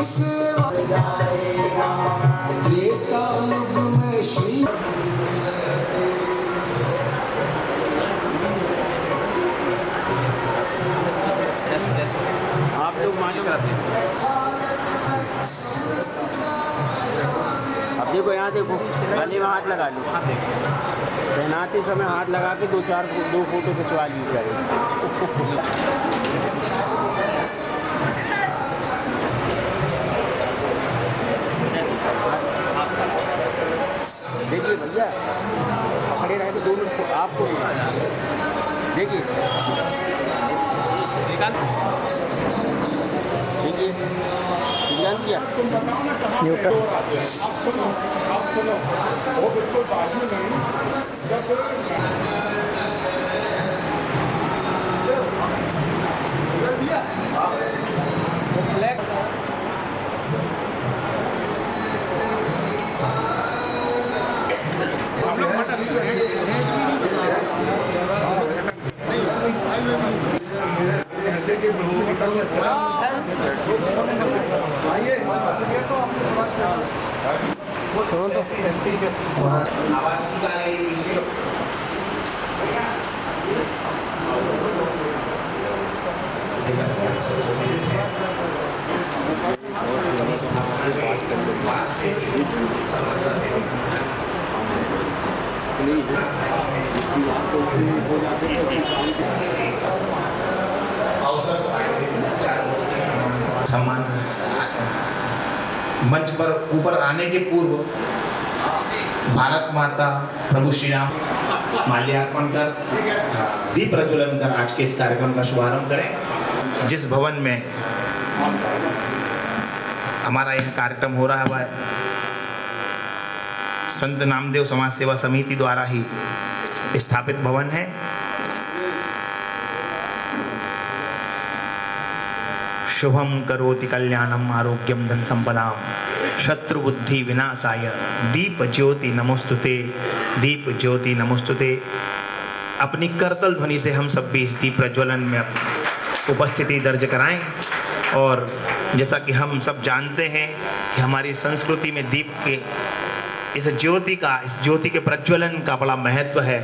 सेवा त्रेता युग में श्री आप लोग मालूम रखते हैं। अब देखो यहाँ देखो गले में हाथ लगा लो, पहनाते समय हाथ लगा के दो फोटो खिंचवा ली करें। देखिए भैया पकड़े रहे तो दोनों आपको देखिए देखिए ध्यान किया वो बिल्कुल पास में नहीं सुनो तो आवाज ठीक आ रही है पीछे। सम्मान मंच पर ऊपर आने के पूर्व भारत माता प्रभु श्री राम माल्यार्पण कर दीप प्रज्वलन कर आज के इस कार्यक्रम का शुभारंभ करें। जिस भवन में हमारा यह कार्यक्रम हो रहा है वह संत नामदेव समाज सेवा समिति द्वारा ही स्थापित भवन है। शुभम करोति कल्याणम आरोग्यम धन संपदाम शत्रु बुद्धि विनाशाय दीप ज्योति नमोस्तुते दीप ज्योति नमोस्तुते। अपनी करतल ध्वनि से हम सब भी इस दीप प्रज्वलन में उपस्थिति दर्ज कराएं। और जैसा कि हम सब जानते हैं कि हमारी संस्कृति में दीप के इस ज्योति के प्रज्वलन का बड़ा महत्व है।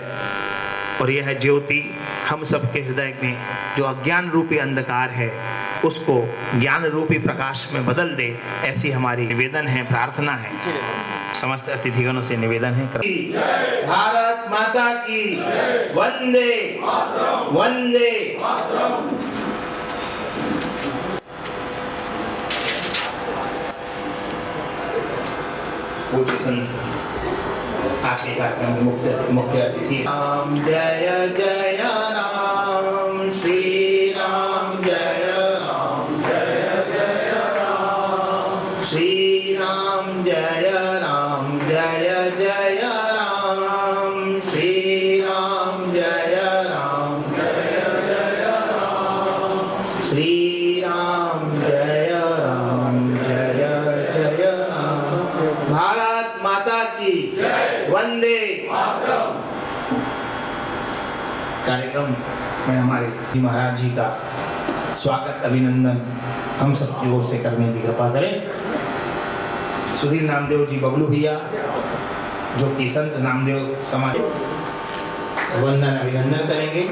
और यह ज्योति हम सबके हृदय में जो अज्ञान रूपी अंधकार है उसको ज्ञान रूपी प्रकाश में बदल दे, ऐसी हमारी निवेदन है, प्रार्थना है। समस्त अतिथिगणों से निवेदन है। भारत माता की वंदे वंदे। पूज्य संत आज के कार्यक्रम के मुख्य अतिथि राम जय जय राम श्री राम जय राम जय जय राम श्री राम जय राम जय जय राम श्री राम जय राम जय जय राम श्री राम जय राम जय जय राम। भारत माता की वंदे। कार्यक्रम में हमारे महाराज जी का स्वागत अभिनंदन हम सब की ओर से करने की कृपा करें। सुधीर नामदेव जी बबलू भैया जो कि संत नामदेव समाज वंदन अभिनंदन करेंगे।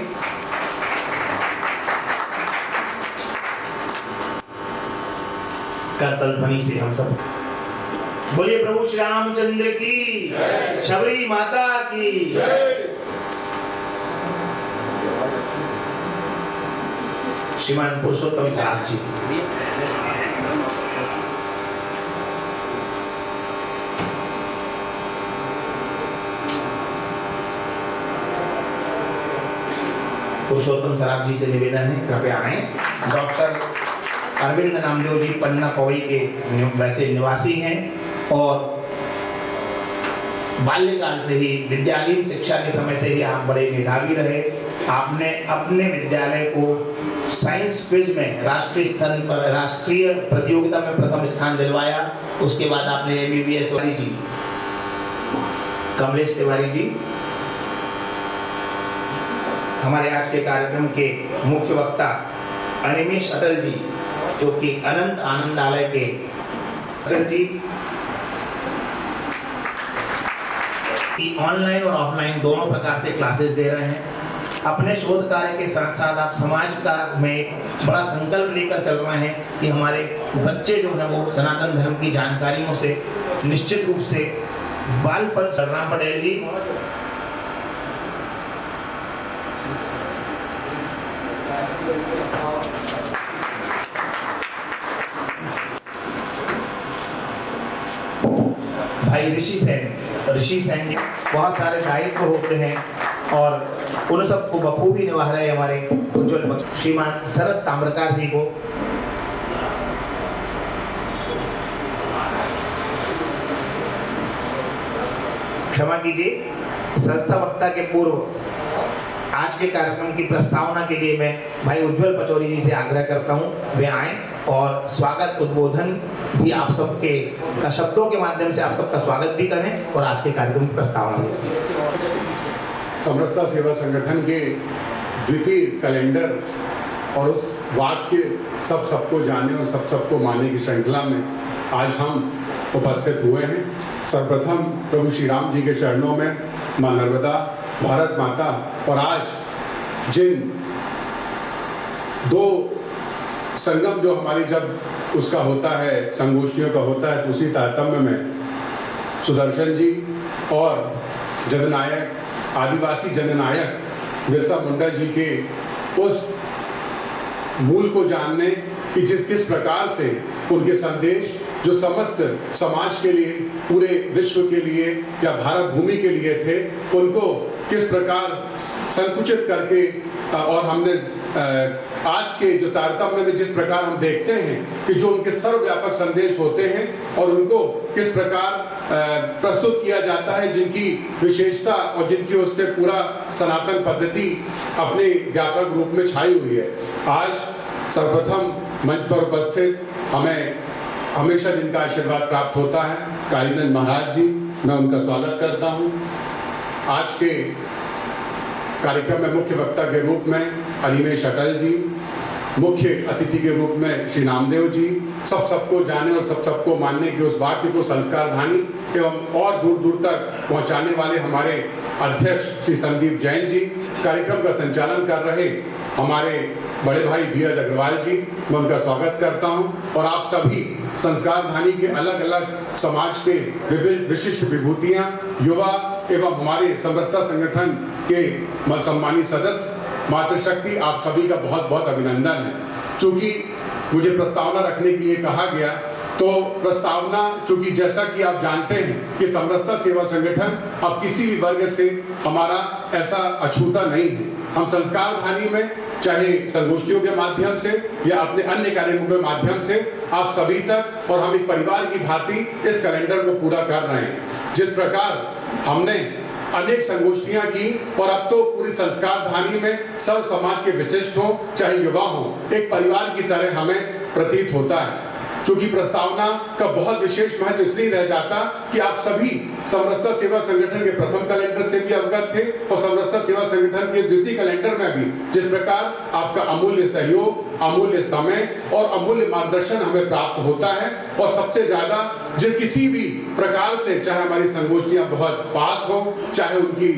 करतल ध्वनि से हम सब बोलिए प्रभु श्री रामचंद्र की, शबरी माता की। श्रीमान पुरुषोत्तम सराफ जी पुरुषोत्तम सराफ जी से निवेदन है कृपया आए। डॉक्टर अरविंद नामदेव जी पन्ना पवई के वैसे निवासी हैं और बाल्यकाल से ही विद्यालयीन शिक्षा के समय से ही आप बड़े मेधावी रहे। आपने अपने विद्यालय को साइंस क्विज में राष्ट्रीय प्रतियोगिता में प्रथम स्थान दिलवाया। उसके बाद आपने MBBS जी कमलेश तिवारी जी हमारे आज के कार्यक्रम के मुख्य वक्ता अनिमेश अटल जी जो कि अनंत आनंदालय के जी की ऑनलाइन और ऑफलाइन दोनों प्रकार से क्लासेस दे रहे हैं। अपने शोध कार्य के साथ साथ आप समाज का में बड़ा संकल्प लेकर चल रहे हैं कि हमारे बच्चे जो हैं वो सनातन धर्म की जानकारियों से निश्चित रूप से बालपन। सरराम पटेल जी, भाई ऋषि सेन जी, बहुत सारे दायित्व होते हैं और उन सबको बखूबी निभा रहे हमारे उज्जवल बच्चे। श्रीमान शरद ताम्रकार जी को क्षमा कीजिए, संस्था वक्ता के पूर्व आज के कार्यक्रम की प्रस्तावना के लिए मैं भाई उज्जवल पचौरी जी से आग्रह करता हूं वे आए और स्वागत उद्बोधन भी आप सबके शब्दों के माध्यम से आप सबका स्वागत भी करें और आज के कार्यक्रम की प्रस्तावना दें। समरसता सेवा संगठन के द्वितीय कैलेंडर और उस वाक्य सबको जाने और सबको माने की श्रृंखला में आज हम उपस्थित हुए हैं। सर्वप्रथम प्रभु श्री राम जी के चरणों में मां नर्मदा, भारत माता और आज जिन दो संगम जो हमारी जब उसका होता है, संगोष्ठियों का होता है, तो उसी तारतम्य में सुदर्शन जी और जननायक, आदिवासी जननायक बिरसा मुंडा जी के उस मूल को जानने कि किस प्रकार से उनके संदेश जो समस्त समाज के लिए, पूरे विश्व के लिए या भारत भूमि के लिए थे, उनको किस प्रकार संकुचित करके और हमने आज के जो तारतम्य में जिस प्रकार हम देखते हैं कि जो उनके सर्वव्यापक संदेश होते हैं और उनको किस प्रकार प्रस्तुत किया जाता है, जिनकी विशेषता और जिनकी उससे पूरा सनातन पद्धति अपने व्यापक रूप में छाई हुई है। आज सर्वप्रथम मंच पर उपस्थित हमें हमेशा जिनका आशीर्वाद प्राप्त होता है, कालीनंद महाराज जी, मैं उनका स्वागत करता हूँ। आज के कार्यक्रम में मुख्य वक्ता के रूप में अनिमेश अटल जी, मुख्य अतिथि के रूप में श्री नामदेव जी, सबको जाने और सबको मानने के उस वाक्य को संस्कारधानी एवं और दूर दूर तक पहुंचाने वाले हमारे अध्यक्ष श्री संदीप जैन जी, कार्यक्रम का संचालन कर रहे हमारे बड़े भाई धीरज अग्रवाल जी, मैं उनका स्वागत करता हूं। और आप सभी संस्कारधानी के अलग अलग समाज के विभिन्न विशिष्ट विभूतियां, युवा एवं हमारे समरसता संगठन के सम्मानित सदस्य, मातृशक्ति, आप सभी का बहुत बहुत अभिनंदन है। चूंकि मुझे प्रस्तावना रखने के लिए कहा गया, तो प्रस्तावना, चूंकि जैसा कि आप जानते हैं कि समरसता सेवा संगठन अब किसी भी वर्ग से हमारा ऐसा अछूता नहीं है। हम संस्कारधानी में चाहे संगोष्ठियों के माध्यम से या अपने अन्य कार्यक्रमों के माध्यम से आप सभी तक, और हम एक परिवार की भांति इस कैलेंडर को पूरा कर रहे हैं। जिस प्रकार हमने अनेक संगोष्ठियां की और अब तो पूरी संस्कारधानी में सब समाज के विशिष्ट हो चाहे युवा हो, एक परिवार की तरह हमें प्रतीत होता है। चूंकि प्रस्तावना का बहुत विशेष महत्व इसलिए रह जाता कि आप सभी समरसता सेवा संगठन के प्रथम कैलेंडर से भी अवगत थे और समरसता सेवा संगठन के द्वितीय कैलेंडर में भी जिस प्रकार आपका अमूल्य सहयोग, अमूल्य समय और अमूल्य मार्गदर्शन हमें प्राप्त होता है। और सबसे ज्यादा जो किसी भी प्रकार से, चाहे हमारी संगोष्ठियां बहुत पास हो, चाहे उनकी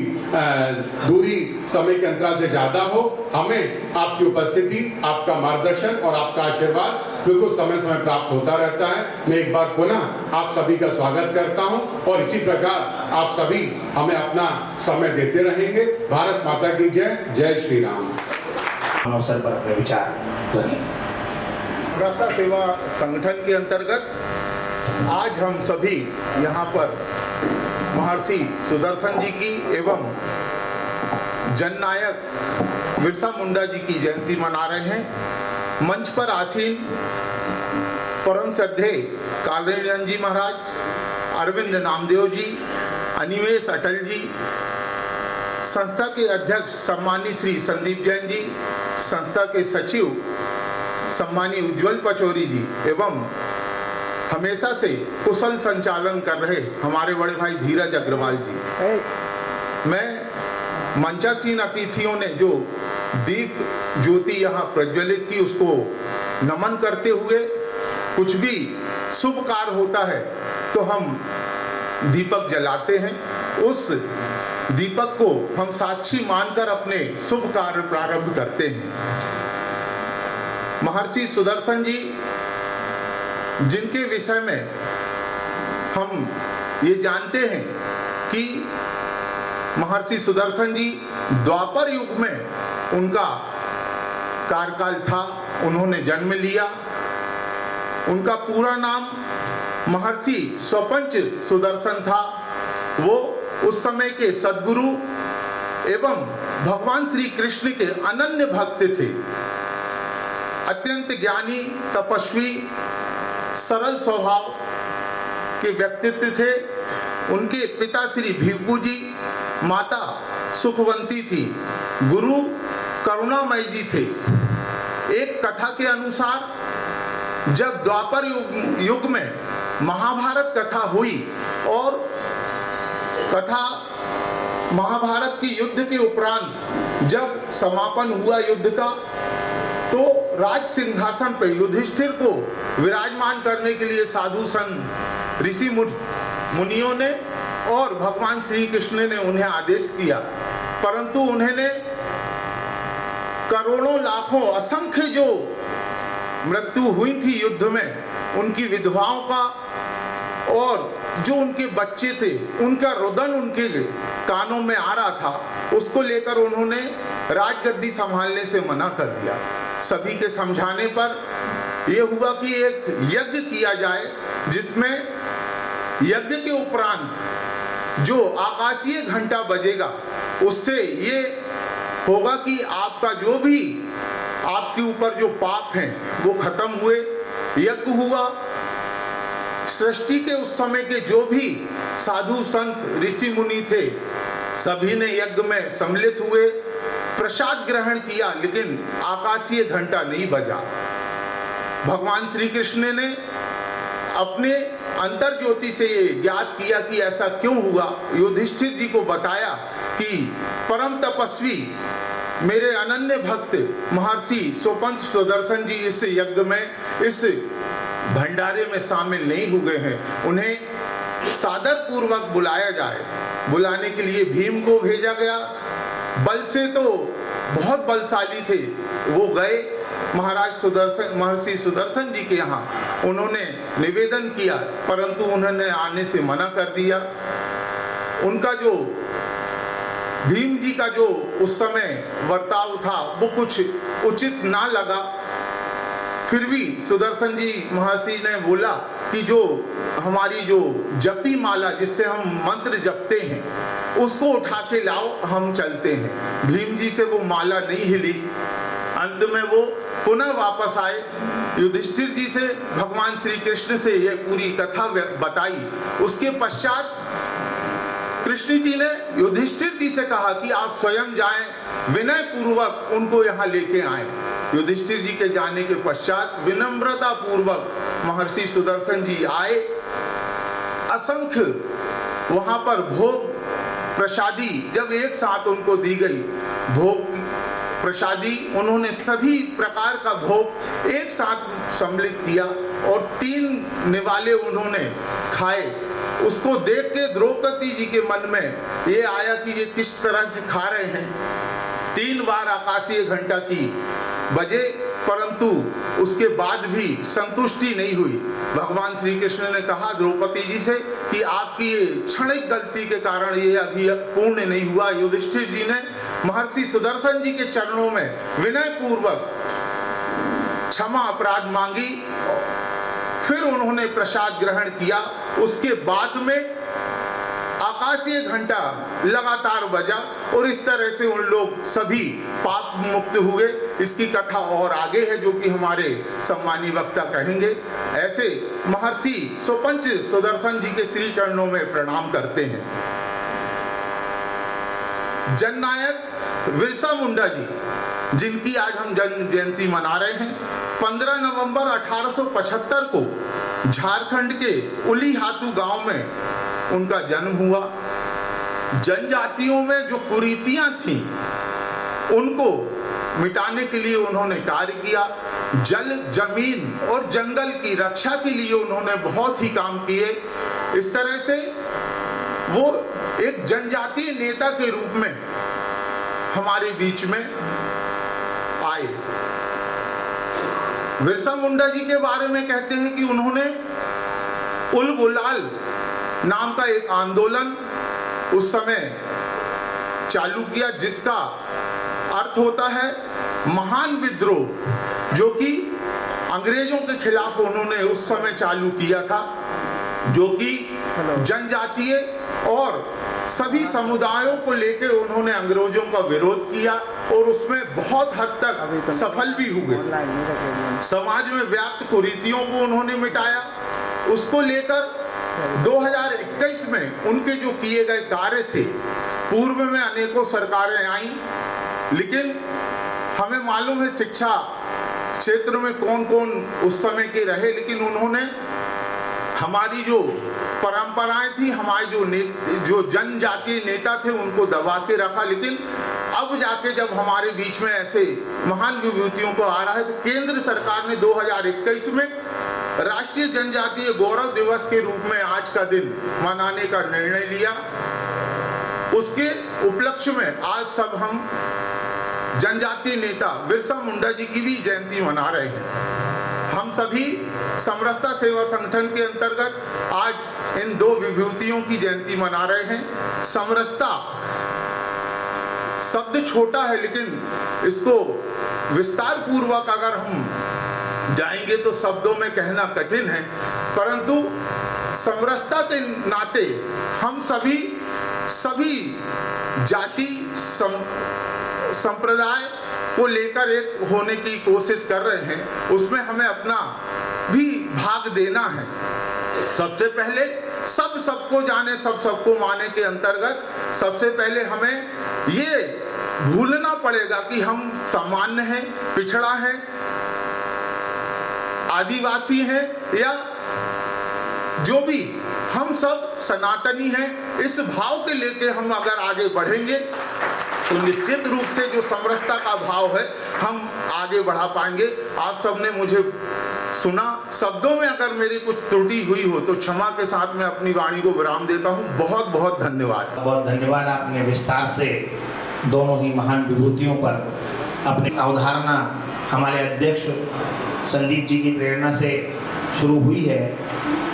दूरी समय के अंतराल से ज्यादा हो, हमें आपकी उपस्थिति, आपका मार्गदर्शन और आपका आशीर्वाद बिल्कुल समय समय प्राप्त होता रहता है। मैं एक बार पुनः आप सभी का स्वागत करता हूं और इसी प्रकार आप सभी हमें अपना समय देते रहेंगे। भारत माता की जय। जय श्री राम। अवसर पर अपने विचार रखें। समरसता सेवा संगठन के अंतर्गत आज हम सभी यहाँ पर महर्षि सुदर्शन जी की एवं जननायक बिरसा मुंडा जी की जयंती मना रहे हैं। मंच पर आसीन परम श्रद्धेय कालीनंद जी महाराज, अरविंद नामदेव जी, अनिमेश अटल जी, संस्था के अध्यक्ष सम्मानित श्री संदीप जैन जी, संस्था के सचिव सम्मानित उज्जवल पचौरी जी एवं हमेशा से कुशल संचालन कर रहे हमारे बड़े भाई धीरज अग्रवाल जी। मैं मंचासीन अतिथियों ने जो दीप ज्योति यहाँ प्रज्वलित की उसको नमन करते हुए कुछ भी शुभ कार्य होता है तो हम दीपक जलाते हैं। उस दीपक को हम साक्षी मानकर अपने शुभ कार्य प्रारंभ करते हैं। महर्षि सुदर्शन जी, जिनके विषय में हम ये जानते हैं कि महर्षि सुदर्शन जी द्वापर युग में उनका कार्यकाल था, उन्होंने जन्म लिया। उनका पूरा नाम महर्षि स्वपंच सुदर्शन था। वो उस समय के सद्गुरु एवं भगवान श्री कृष्ण के अनन्य भक्त थे। अत्यंत ज्ञानी, तपस्वी, सरल स्वभाव के व्यक्तित्व थे। उनके पिता श्री भीखू जी, माता सुखवंती थी, गुरु करुणामय जी थे। एक कथा के अनुसार जब द्वापर युग में महाभारत कथा हुई और कथा महाभारत की युद्ध के उपरांत जब समापन हुआ युद्ध का, तो राज सिंहासन पर युधिष्ठिर को विराजमान करने के लिए साधु संत ऋषि मुनियों ने और भगवान श्री कृष्ण ने उन्हें आदेश किया, परंतु उन्होंने करोड़ों लाखों असंख्य जो मृत्यु हुई थी युद्ध में, उनकी विधवाओं का और जो उनके बच्चे थे उनका रुदन उनके कानों में आ रहा था, उसको लेकर उन्होंने राजगद्दी संभालने से मना कर दिया। सभी के समझाने पर यह हुआ कि एक यज्ञ किया जाए, जिसमें यज्ञ के उपरांत जो आकाशीय घंटा बजेगा उससे ये होगा कि आपका जो भी आपके ऊपर जो पाप हैं वो खत्म हुए। यज्ञ हुआ। सृष्टि के उस समय के जो भी साधु संत ऋषि मुनि थे सभी ने यज्ञ में सम्मिलित हुए, प्रसाद ग्रहण किया, लेकिन आकाशीय घंटा नहीं बजा। भगवान श्री कृष्ण ने अपने अंतर ज्योति से ये ज्ञात किया कि ऐसा क्यों हुआ। युधिष्ठिर जी को बताया कि परम तपस्वी मेरे अनन्य भक्त महर्षि स्वपंच सुदर्शन जी इस यज्ञ में, इस भंडारे में शामिल नहीं हुए हैं, उन्हें सादर पूर्वक बुलाया जाए। बुलाने के लिए भीम को भेजा गया। बल से तो बहुत बलशाली थे, वो गए महर्षि सुदर्शन जी के यहाँ। उन्होंने निवेदन किया, परंतु उन्होंने आने से मना कर दिया। उनका जो भीम जी का जो उस समय वर्ताव था वो कुछ उचित ना लगा। फिर भी सुदर्शन जी महर्षि ने बोला कि जो हमारी जो जपी माला जिससे हम मंत्र जपते हैं उसको उठा के लाओ, हम चलते हैं। भीम जी से वो माला नहीं हिली। अंत में वो पुनः वापस आए। युधिष्ठिर जी से भगवान श्री कृष्ण से ये पूरी कथा बताई। उसके पश्चात कृष्ण जी ने युधिष्ठिर जी से कहा कि आप स्वयं जाएं, विनय पूर्वक उनको यहाँ लेके आए। युधिष्ठिर जी के जाने के पश्चात विनम्रता पूर्वक महर्षि सुदर्शन जी आए। असंख्य वहां पर भोग प्रसादी जब एक साथ उनको दी गई, भोग प्रसादी उन्होंने सभी प्रकार का भोग एक साथ सम्मिलित किया और 3 निवाले उन्होंने खाए। उसको देख के द्रौपदी जी के मन में ये आया कि ये किस तरह से खा रहे हैं। 3 बार आकाशीय घंटा की बजे, परंतु उसके बाद भी संतुष्टि नहीं हुई। भगवान श्री कृष्ण ने कहा द्रौपदी जी से कि आपकी ये क्षणिक गलती के कारण ये अभी पूर्ण नहीं हुआ। युधिष्ठिर जी ने महर्षि सुदर्शन जी के चरणों में विनय पूर्वक क्षमा अपराध मांगी। फिर उन्होंने प्रसाद ग्रहण किया। उसके बाद में आकाशीय घंटा लगातार बजा और इस तरह से उन लोग सभी पाप मुक्त हुए। इसकी कथा और आगे है जो कि हमारे सम्मानी वक्ता कहेंगे। ऐसे महर्षि स्वपंच सुदर्शन जी के श्री चरणों में प्रणाम करते हैं। जननायक बिरसा मुंडा जी, जिनकी आज हम जन्म जयंती मना रहे हैं, 15 नवंबर 1875 को झारखंड के उलीहातू गांव में उनका जन्म हुआ। जनजातियों में जो कुरीतियां थीं उनको मिटाने के लिए उन्होंने कार्य किया। जल, जमीन और जंगल की रक्षा के लिए उन्होंने बहुत ही काम किए। इस तरह से वो एक जनजातीय नेता के रूप में हमारे बीच में आए। बिरसा मुंडा जी के बारे में कहते हैं कि उन्होंने उल गुलाल नाम का एक आंदोलन उस समय चालू किया, जिसका अर्थ होता है महान विद्रोह, जो कि अंग्रेजों के खिलाफ उन्होंने उस समय चालू किया था, जो कि जनजातीय और सभी समुदायों को लेकर उन्होंने अंग्रेजों का विरोध किया और उसमें बहुत हद तक सफल भी हुए। समाज में व्याप्त कुरीतियों को उन्होंने मिटाया। उसको लेकर 2021 में उनके जो किए गए कार्य थे, पूर्व में अनेकों सरकारें आईं, लेकिन हमें मालूम है शिक्षा क्षेत्र में कौन कौन उस समय के रहे, लेकिन उन्होंने हमारी जो परंपराएं थी, हमारे जो जनजातीय नेता थे, उनको दबा के रखा। लेकिन अब जाके जब हमारे बीच में ऐसे महान विभूतियों को आ रहा है, तो केंद्र सरकार ने 2021 में राष्ट्रीय जनजातीय गौरव दिवस के रूप में आज का दिन मनाने का निर्णय लिया। उसके उपलक्ष्य में आज सब हम जनजातीय नेता बिरसा मुंडा जी की भी जयंती मना रहे हैं। हम सभी समरसता सेवा संगठन के अंतर्गत आज इन दो विभूतियों की जयंती मना रहे हैं। समरसता शब्द छोटा है, लेकिन इसको विस्तार पूर्वक अगर हम जाएंगे तो शब्दों में कहना कठिन है, परंतु समरसता के नाते हम सभी जाति संप्रदाय को लेकर एक होने की कोशिश कर रहे हैं। उसमें हमें अपना भी भाग देना है। सबसे पहले सबको जाने, सबको माने के अंतर्गत सबसे पहले हमें ये भूलना पड़ेगा कि हम सामान्य हैं, पिछड़ा है, आदिवासी हैं, या जो भी, हम सब सनातनी हैं। इस भाव के लेके हम अगर आगे बढ़ेंगे तो निश्चित रूप से जो समरसता का भाव है हम आगे बढ़ा पाएंगे। आप सबने मुझे सुना, शब्दों में अगर मेरी कुछ त्रुटि हुई हो तो क्षमा के साथ मैं अपनी वाणी को विराम देता हूँ। बहुत बहुत धन्यवाद। बहुत धन्यवाद। आपने विस्तार से दोनों ही महान विभूतियों पर अपनी अवधारणा हमारे अध्यक्ष संदीप जी की प्रेरणा से शुरू हुई है।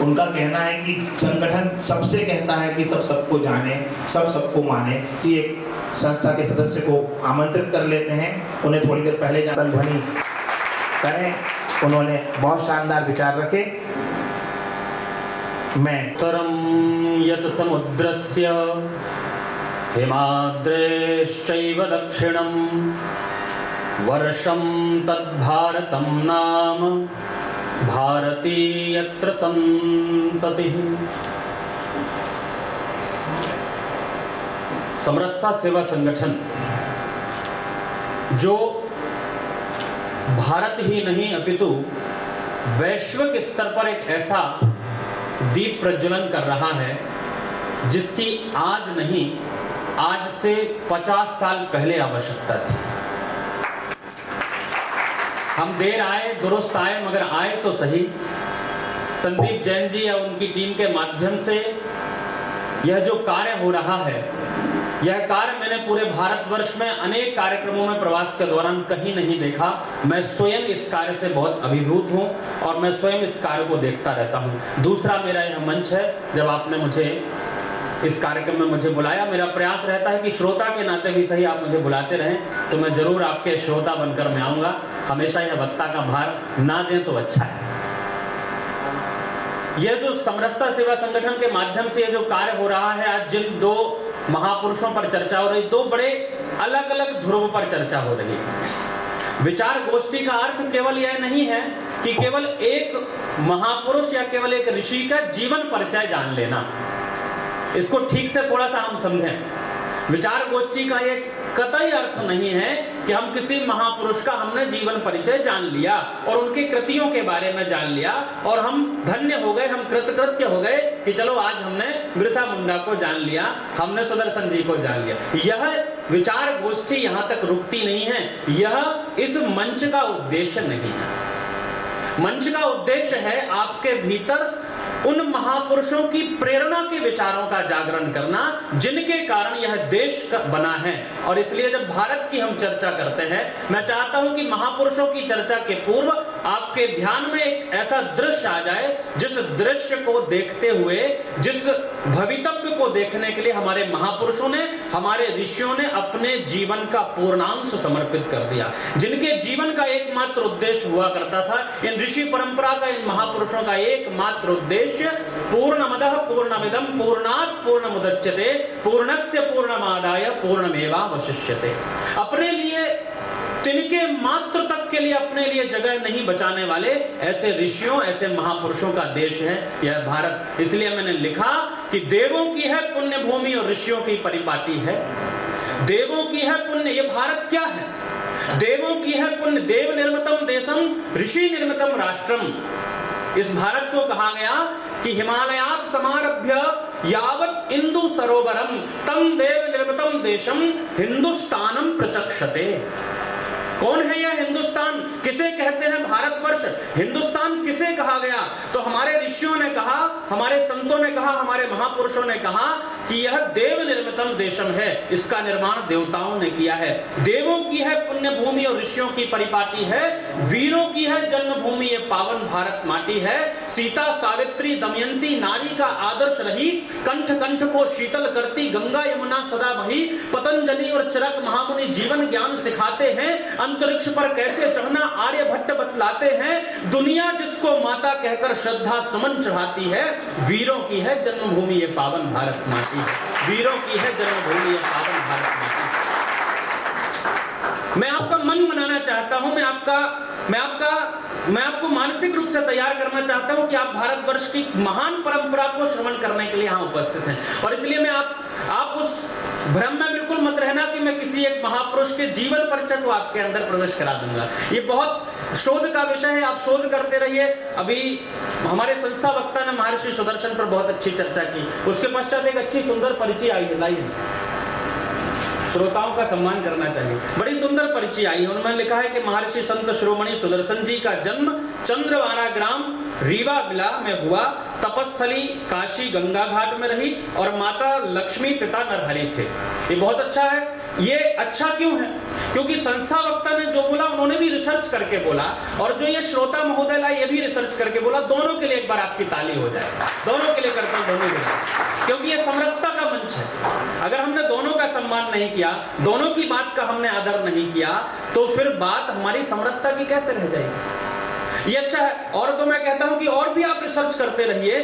उनका कहना है कि संगठन सबसे कहता है कि सबको जाने, सबको माने। एक संस्था के सदस्य को आमंत्रित कर लेते हैं, उन्हें थोड़ी देर पहले जाकर ध्वनि करें। उन्होंने बहुत शानदार विचार रखे। मैं तरम यत समुद्रस्य हिमाद्रेश्चैव दक्षिणं वर्षं तद्भारतं नाम भारती यत्र संततिः। समरसता सेवा संगठन जो भारत ही नहीं अपितु वैश्विक स्तर पर एक ऐसा दीप प्रज्वलन कर रहा है जिसकी आज नहीं, आज से 50 साल पहले आवश्यकता थी। हम देर आए, दुरुस्त आए, मगर आए तो सही। संदीप जैन जी या उनकी टीम के माध्यम से यह जो कार्य हो रहा है, यह कार्य मैंने पूरे भारतवर्ष में अनेक कार्यक्रमों में प्रवास के दौरान कहीं नहीं देखा। मैं स्वयं इस कार्य से बहुत अभिभूत हूं और मैं स्वयं इस कार्य को देखता रहता हूं। दूसरा मेरा यह मंच है, जब आपने मुझे इस कार्यक्रम में मुझे बुलाया, मेरा प्रयास रहता है कि श्रोता के नाते भी सही आप मुझे बुलाते रहें, तो मैं जरूर आपके श्रोता बनकर मैं आऊँगा। हमेशा यह भत्ता का भार ना दें तो अच्छा है। यह जो समरसता सेवा संगठन के माध्यम से यह जो कार्य हो रहा है, आज जिन दो महापुरुषों पर चर्चा हो रही, दो बड़े अलग अलग ध्रुव पर चर्चा हो रही है। विचार गोष्ठी का अर्थ केवल यह नहीं है कि केवल एक महापुरुष या केवल एक ऋषि का जीवन परिचय जान लेना। इसको ठीक से थोड़ा सा हम समझें। विचार गोष्ठी का ये कतई अर्थ नहीं है कि हम किसी महापुरुष का हमने जीवन परिचय जान लिया और उनकी कृतियों के बारे में जान लिया और हम धन्य हो गए, हम कृतकृत्य हो गए कि चलो आज हमने बिरसा मुंडा को जान लिया, हमने सुदर्शन जी को जान लिया। यह विचार गोष्ठी यहाँ तक रुकती नहीं है, यह इस मंच का उद्देश्य नहीं है। मंच का उद्देश्य है आपके भीतर उन महापुरुषों की प्रेरणा के विचारों का जागरण करना जिनके कारण यह देश बना है। और इसलिए जब भारत की हम चर्चा करते हैं, मैं चाहता हूं कि महापुरुषों की चर्चा के पूर्व आपके ध्यान में एक ऐसा दृश्य आ जाए जिस दृश्य को देखते हुए, जिस भवितव्य को देखने के लिए हमारे महापुरुषों ने, हमारे ऋषियों ने अपने जीवन का पूर्णांश समर्पित कर दिया, जिनके जीवन का एकमात्र उद्देश्य हुआ करता था। इन ऋषि परंपरा का, इन महापुरुषों का एकमात्र उद्देश्य पूर्णमदः पूर्णमिदं पूर्णात् पूर्णमुदच्यते पूर्णस्य पूर्णमादाय पूर्णमेवावशिष्यते। अपने लिए, तिनके मात्र तक के लिए अपने लिए जगह नहीं बचाने वाले ऐसे ऋषियों, ऐसे महापुरुषों का देश है यह भारत। इसलिए मैंने लिखा कि देवों की है पुण्य भूमि और ऋषियों की परिपाटी है। देवों की है पुण्य, ये भारत क्या है? देवों की है पुण्य, देव निर्मितम देशम ऋषि निर्मितम राष्ट्रम। इस भारत को कहा गया कि हिमालयात समारभ्य यावत इंदु सरोवरम तम देव निर्मितम देशम हिंदुस्तानम प्रचक्षते। कौन है यह हिंदुस्तान? किसे कहते हैं भारतवर्ष? हिंदुस्तान किसे कहा गया? तो हमारे ऋषियों ने कहा, हमारे संतों ने कहा, हमारे महापुरुषों ने कहा कि यह देव निर्मितम देशम है, इसका निर्माण देवताओं ने किया है। देवों की है पुण्य भूमि और ऋषियों की परिपाटी है। वीरों की है जन्मभूमि ये पावन भारत माटी है। सीता, सावित्री, दमयंती नारी का आदर्श रही, कंठ कंठ को शीतल करती गंगा यमुना सदा बही। पतंजलि और चरक महामुनि जीवन ज्ञान सिखाते हैं। अंतरिक्ष पर कैसे चढ़ना आर्यभट्ट बतलाते हैं। दुनिया जिसको माता कहकर श्रद्धा सुमन चढ़ाती है। वीरों की है जन्मभूमि ये पावन भारत माटी, वीरों की है जन्मभूमि ये पावन भारत माटी। मैं आपका मन बनाना चाहता हूं, मैं आपको मानसिक रूप से तैयार करना चाहता हूं कि आप भारतवर्ष की महान परंपरा को श्रवण करने के लिए यहाँ उपस्थित हैं। और इसलिए मैं आप उस भ्रम में बिल्कुल मत रहना कि मैं किसी एक महापुरुष के जीवन परिचय को आपके अंदर प्रवेश करा दूंगा। ये बहुत शोध का विषय है, आप शोध करते रहिए। अभी हमारे संस्था वक्ता ने महर्षि सुदर्शन पर बहुत अच्छी चर्चा की, उसके पश्चात एक अच्छी सुंदर परिचय आई है। श्रोताओं का सम्मान करना चाहिए। बड़ी सुंदर परिचय आई है, उन्होंने लिखा है कि महर्षि संत शिरोमणि सुदर्शन जी का जन्म चंद्रवाना ग्राम रीवा बिला में हुआ। तपस्थली काशी गंगा घाट में रही और माता लक्ष्मी पिता नरहरि थे। ये बहुत अच्छा है। ये अच्छा क्यों है? क्योंकि संस्था वक्ता ने जो बोला उन्होंने भी रिसर्च करके बोला, और जो ये श्रोता महोदय ला ये भी रिसर्च करके बोला। दोनों के लिए एक बार आपकी ताली हो जाए, दोनों के लिए करता हूं, दोनों के लिए, क्योंकि ये समरसता का मंच है। अगर हमने दोनों का सम्मान नहीं किया, दोनों की बात का हमने आदर नहीं किया, तो फिर बात हमारी समरसता की कैसे रह जाएगी? ये अच्छा है। और तो मैं कहता हूं कि और भी आप रिसर्च करते रहिए।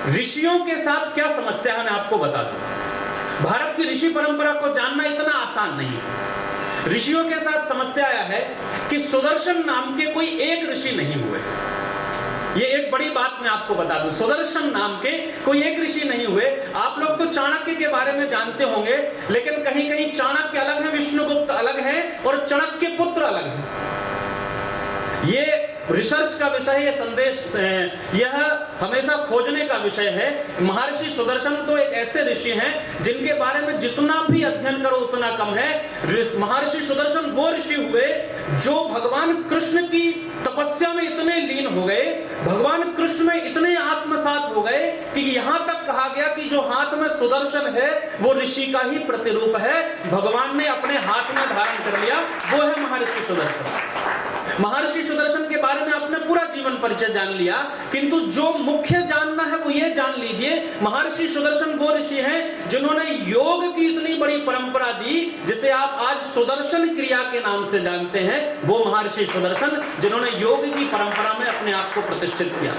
ऋषियों के साथ क्या समस्या है मैं आपको बता दूं। भारत की ऋषि परंपरा को जानना इतना आसान नहीं है। ऋषियों के साथ समस्या यह है कि सुदर्शन नाम के कोई एक ऋषि नहीं हुए। ये एक बड़ी बात मैं आपको बता दूं, सुदर्शन नाम के कोई एक ऋषि नहीं हुए। आप लोग तो चाणक्य के बारे में जानते होंगे, लेकिन कहीं कहीं चाणक्य अलग है, विष्णुगुप्त अलग है और चाणक्य पुत्र अलग है। ये रिसर्च का विषय है, ये संदेश यह हमेशा खोजने का विषय है। महर्षि सुदर्शन तो एक ऐसे ऋषि हैं जिनके बारे में जितना भी अध्ययन करो उतना कम है। महर्षि सुदर्शन वो ऋषि हुए जो भगवान कृष्ण की तपस्या में इतने लीन हो गए, भगवान कृष्ण में इतने आत्मसात हो गए कि यहाँ तक कहा गया कि जो हाथ में सुदर्शन है वो ऋषि का ही प्रतिरूप है। भगवान ने अपने हाथ में धारण कर लिया, वो है महर्षि सुदर्शन। महर्षि सुदर्शन के बारे में आपने पूरा जीवन परिचय जान लिया, किंतु जो मुख्य जानना है वो ये जान लीजिए, महर्षि सुदर्शन वो ऋषि हैं जिन्होंने योग की इतनी बड़ी परंपरा दी जिसे आप आज सुदर्शन क्रिया के नाम से जानते हैं। वो महर्षि सुदर्शन जिन्होंने योग की परंपरा में अपने आप को प्रतिष्ठित किया,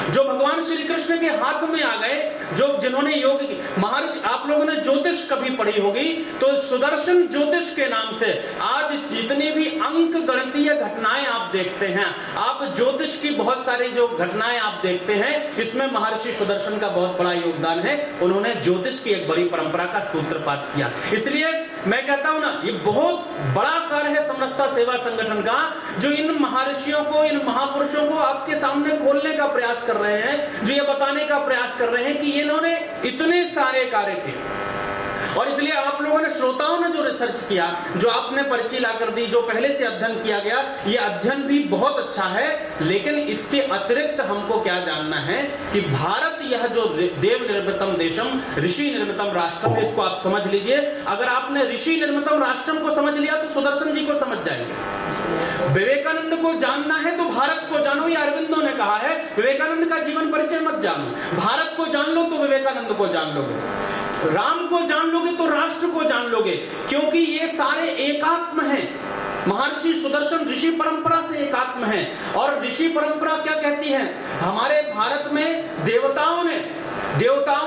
जो भगवान श्री कृष्ण के हाथ में आ गए, जो जिन्होंने योग की महर्षि। आप लोगों ने ज्योतिष कभी पढ़ी होगी, तो सुदर्शन ज्योतिष के नाम से आज जितनी भी अंक गणितीय घटनाएं आप देखते हैं, आप ज्योतिष की बहुत सारी जो घटनाएं आप देखते हैं, इसमें महर्षि सुदर्शन का बहुत बड़ा योगदान है। उन्होंने ज्योतिष की एक बड़ी परंपरा का सूत्रपात किया। इसलिए मैं कहता हूं ना, ये बहुत बड़ा कार्य है समरसता सेवा संगठन का, जो इन महर्षियों को, इन महापुरुषों को आपके सामने खोलने का प्रयास कर रहे हैं, जो ये बताने का प्रयास कर रहे हैं कि इन्होंने इतने सारे कार्य किए और इसलिए आप लोगों ने, श्रोताओं ने जो रिसर्च किया, जो आपने पर्ची ला कर दी, जो पहले से अध्ययन किया गया, ये अध्ययन भी बहुत अच्छा है। लेकिन इसके अतिरिक्त हमको क्या जानना है कि भारत, यह जो देव निर्मितम देशम, ऋषि निर्मितम राष्ट्रम, इसको आप समझ लीजिए। अगर आपने ऋषि निर्मितम राष्ट्रम को समझ लिया तो सुदर्शन जी को समझ जाएंगे। विवेकानंद को जानना है तो भारत को जानो, ये अरविंदो ने कहा है। विवेकानंद का जीवन परिचय मत जानो, भारत को जान लो तो विवेकानंद को जान लोगे। राम को जान लोगे तो राष्ट्र को जान लोगे, क्योंकि ये सारे एकात्म हैं। महर्षि सुदर्शन ऋषि परंपरा से एकात्म है। और ऋषि परंपरा क्या कहती है? हमारे भारत में देवताओं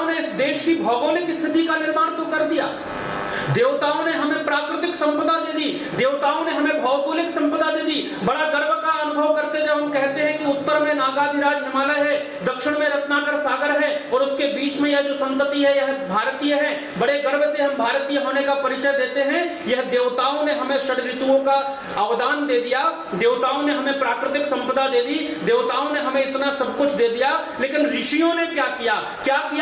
ने इस देश की भौगोलिक स्थिति का निर्माण तो कर दिया। देवताओं ने हमें प्राकृतिक संपदा दे दी, देवताओं ने हमें भौगोलिक संपदा दे दी। बड़ा गर्व का अनुभव करते जब हम कहते हैं कि उत्तर में नागाधिराज हिमालय है, दक्षिण में रत्नाकर सागर है और उसके बीच में यह जो संतति है यह भारतीय है। बड़े गर्व से हम भारतीय होने का परिचय देते हैं। यह देवताओं ने हमें षड ऋतुओं का अवदान दे दिया, देवताओं ने हमें प्राकृतिक संपदा दे दी, देवताओं ने हमें इतना सब कुछ दे दिया। लेकिन ऋषियों ने क्या किया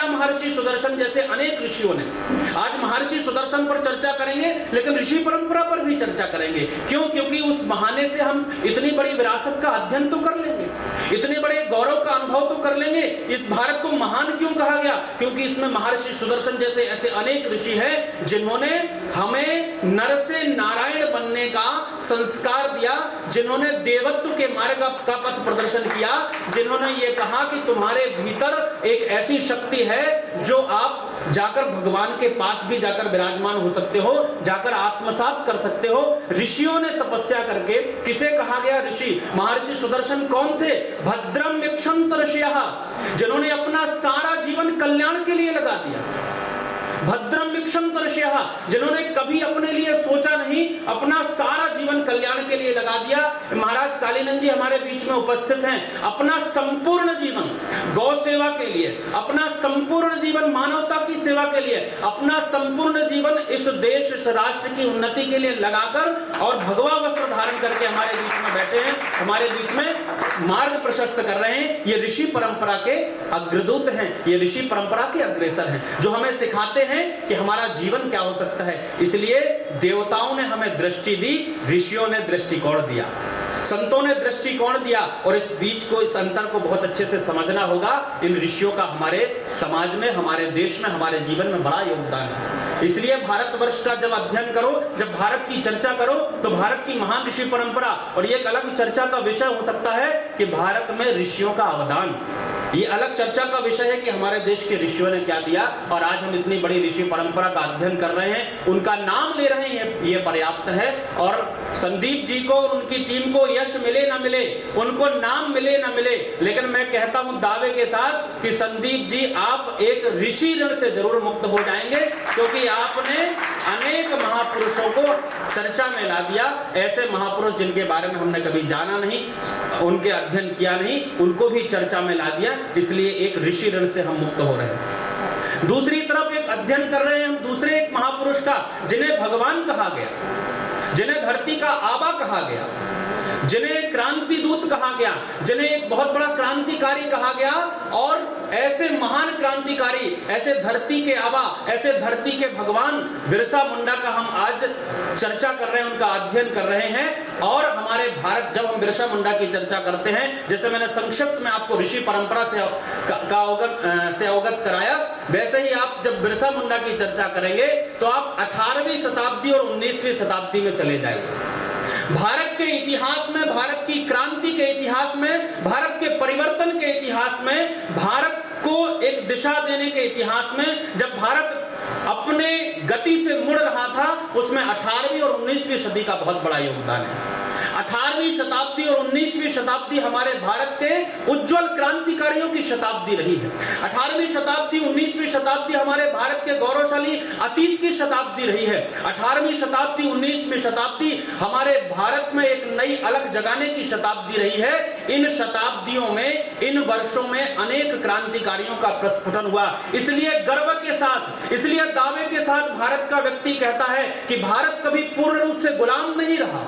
महर्षि सुदर्शन जैसे अनेक ऋषियों ने। आज महर्षि सुदर्शन पर चर्चा करेंगे, लेकिन ऋषि परंपरा पर भी चर्चा करेंगे। क्यों? क्योंकि उस बहाने से हम इतनी बड़ी विरासत का अध्ययन तो कर लेंगे, इतने बड़े गौरव का अनुभव तो कर लेंगे। इस भारत को महान क्यों कहा गया? क्योंकि इसमें महर्षि सुदर्शन जैसे ऐसे अनेक ऋषि हैं जिन्होंने हमें नर से नारायण बनने का संस्कार दिया, जिन्होंने देवत्व के मार्ग का पथ प्रदर्शन किया, जिन्होंने ये कहा कि तुम्हारे भीतर एक ऐसी शक्ति है जो आप जाकर भगवान के पास भी जाकर विराजमान हो सकते हो, जाकर आत्मसात कर सकते हो। ऋषियों ने तपस्या करके, किसे कहा गया ऋषि? महर्षि सुदर्शन कौन थे? भद्रम वीक्षन्त ऋषयः, जिन्होंने अपना सारा जीवन कल्याण के लिए लगा दिया। भद्रम वीक्षन्त ऋषयः, जिन्होंने कभी अपने लिए सोचा नहीं, अपना सारा जीवन कल्याण के लिए लगा दिया। महाराज कालीनंद जी हमारे बीच में उपस्थित हैं। अपना संपूर्ण जीवन गौ सेवा के लिए, अपना संपूर्ण जीवन मानवता की सेवा के लिए, अपना संपूर्ण जीवन इस देश, इस राष्ट्र की उन्नति के लिए लगाकर और भगवा वस्त्र धारण करके हमारे बीच में बैठे हैं, हमारे बीच में मार्ग प्रशस्त कर रहे हैं। ये ऋषि परंपरा के अग्रदूत हैं, ये ऋषि परंपरा के अग्रेसर हैं, जो हमें सिखाते हैं कि हमारा जीवन क्या हो सकता है। इसलिए देवताओं ने हमें दृष्टि दी, ऋषियों ने दृष्टिकोण दिया, संतों ने दृष्टिकोण दिया। और इस बीच को, इस अंतर को बहुत अच्छे से समझना होगा। इन ऋषियों का हमारे समाज में, हमारे देश में, हमारे जीवन में बड़ा योगदान है। इसलिए भारतवर्ष का जब अध्ययन करो, जब भारत की चर्चा करो, तो भारत की महान ऋषि परंपरा, और ये एक अलग चर्चा का विषय हो सकता है कि भारत में ऋषियों का अवदान, ये अलग चर्चा का विषय है कि हमारे देश के ऋषियों ने क्या दिया। और आज हम इतनी बड़ी ऋषि परंपरा का अध्ययन कर रहे हैं, उनका नाम ले रहे हैं, ये पर्याप्त है। और संदीप जी को और उनकी टीम को यश मिले ना मिले, उनको नाम मिले ना मिले, लेकिन मैं कहता हूं दावे के साथ कि संदीप जी आप एक ऋषि ऋण से जरूर मुक्त हो जाएंगे, क्योंकि आपने अनेक महापुरुषों को चर्चा में ला दिया। ऐसे महापुरुष जिनके बारे में हमने कभी जाना नहीं, उनके अध्ययन किया नहीं, उनको भी चर्चा में ला दिया। इसलिए एक ऋषि ऋण से हम मुक्त हो रहे हैं। दूसरी तरफ एक अध्ययन कर रहे हैं हम दूसरे एक महापुरुष का, जिन्हें भगवान कहा गया, जिन्हें धरती का आबा कहा गया, जिन्हें क्रांति दूत कहा गया, जिन्हें एक बहुत बड़ा क्रांतिकारी कहा गया। और ऐसे महान क्रांतिकारी, ऐसे धरती के आबा, ऐसे धरती के भगवान बिरसा मुंडा का हम आज चर्चा कर रहे हैं, उनका अध्ययन कर रहे हैं। और हमारे भारत, जब हम बिरसा मुंडा की चर्चा करते हैं, जैसे मैंने संक्षिप्त में आपको ऋषि परंपरा से अवगत कराया, वैसे ही आप जब बिरसा मुंडा की चर्चा करेंगे तो आप 18वीं शताब्दी और 19वीं शताब्दी में चले जाएंगे। भारत के इतिहास में, भारत की क्रांति के इतिहास में, भारत के परिवर्तन के इतिहास में, भारत को एक दिशा देने के इतिहास में, जब भारत अपने गति से मुड़ रहा था, उसमें 18वीं और 19वीं सदी का बहुत बड़ा योगदान है। 18वीं शताब्दी और 19वीं शताब्दी हमारे भारत के उज्जवल क्रांतिकारियों की शताब्दी रही है। 18वीं शताब्दी, 19वीं शताब्दी हमारे भारत के गौरवशाली अतीत की शताब्दी रही है। 18वीं शताब्दी, 19वीं शताब्दी हमारे भारत में एक नई अलख जगाने की शताब्दी रही है। इन शताब्दियों में, इन वर्षों में अनेक क्रांतिकारियों का प्रस्फुटन हुआ। इसलिए गर्व के साथ, इसलिए दावे के साथ भारत का व्यक्ति कहता है कि भारत कभी पूर्ण रूप से गुलाम नहीं रहा।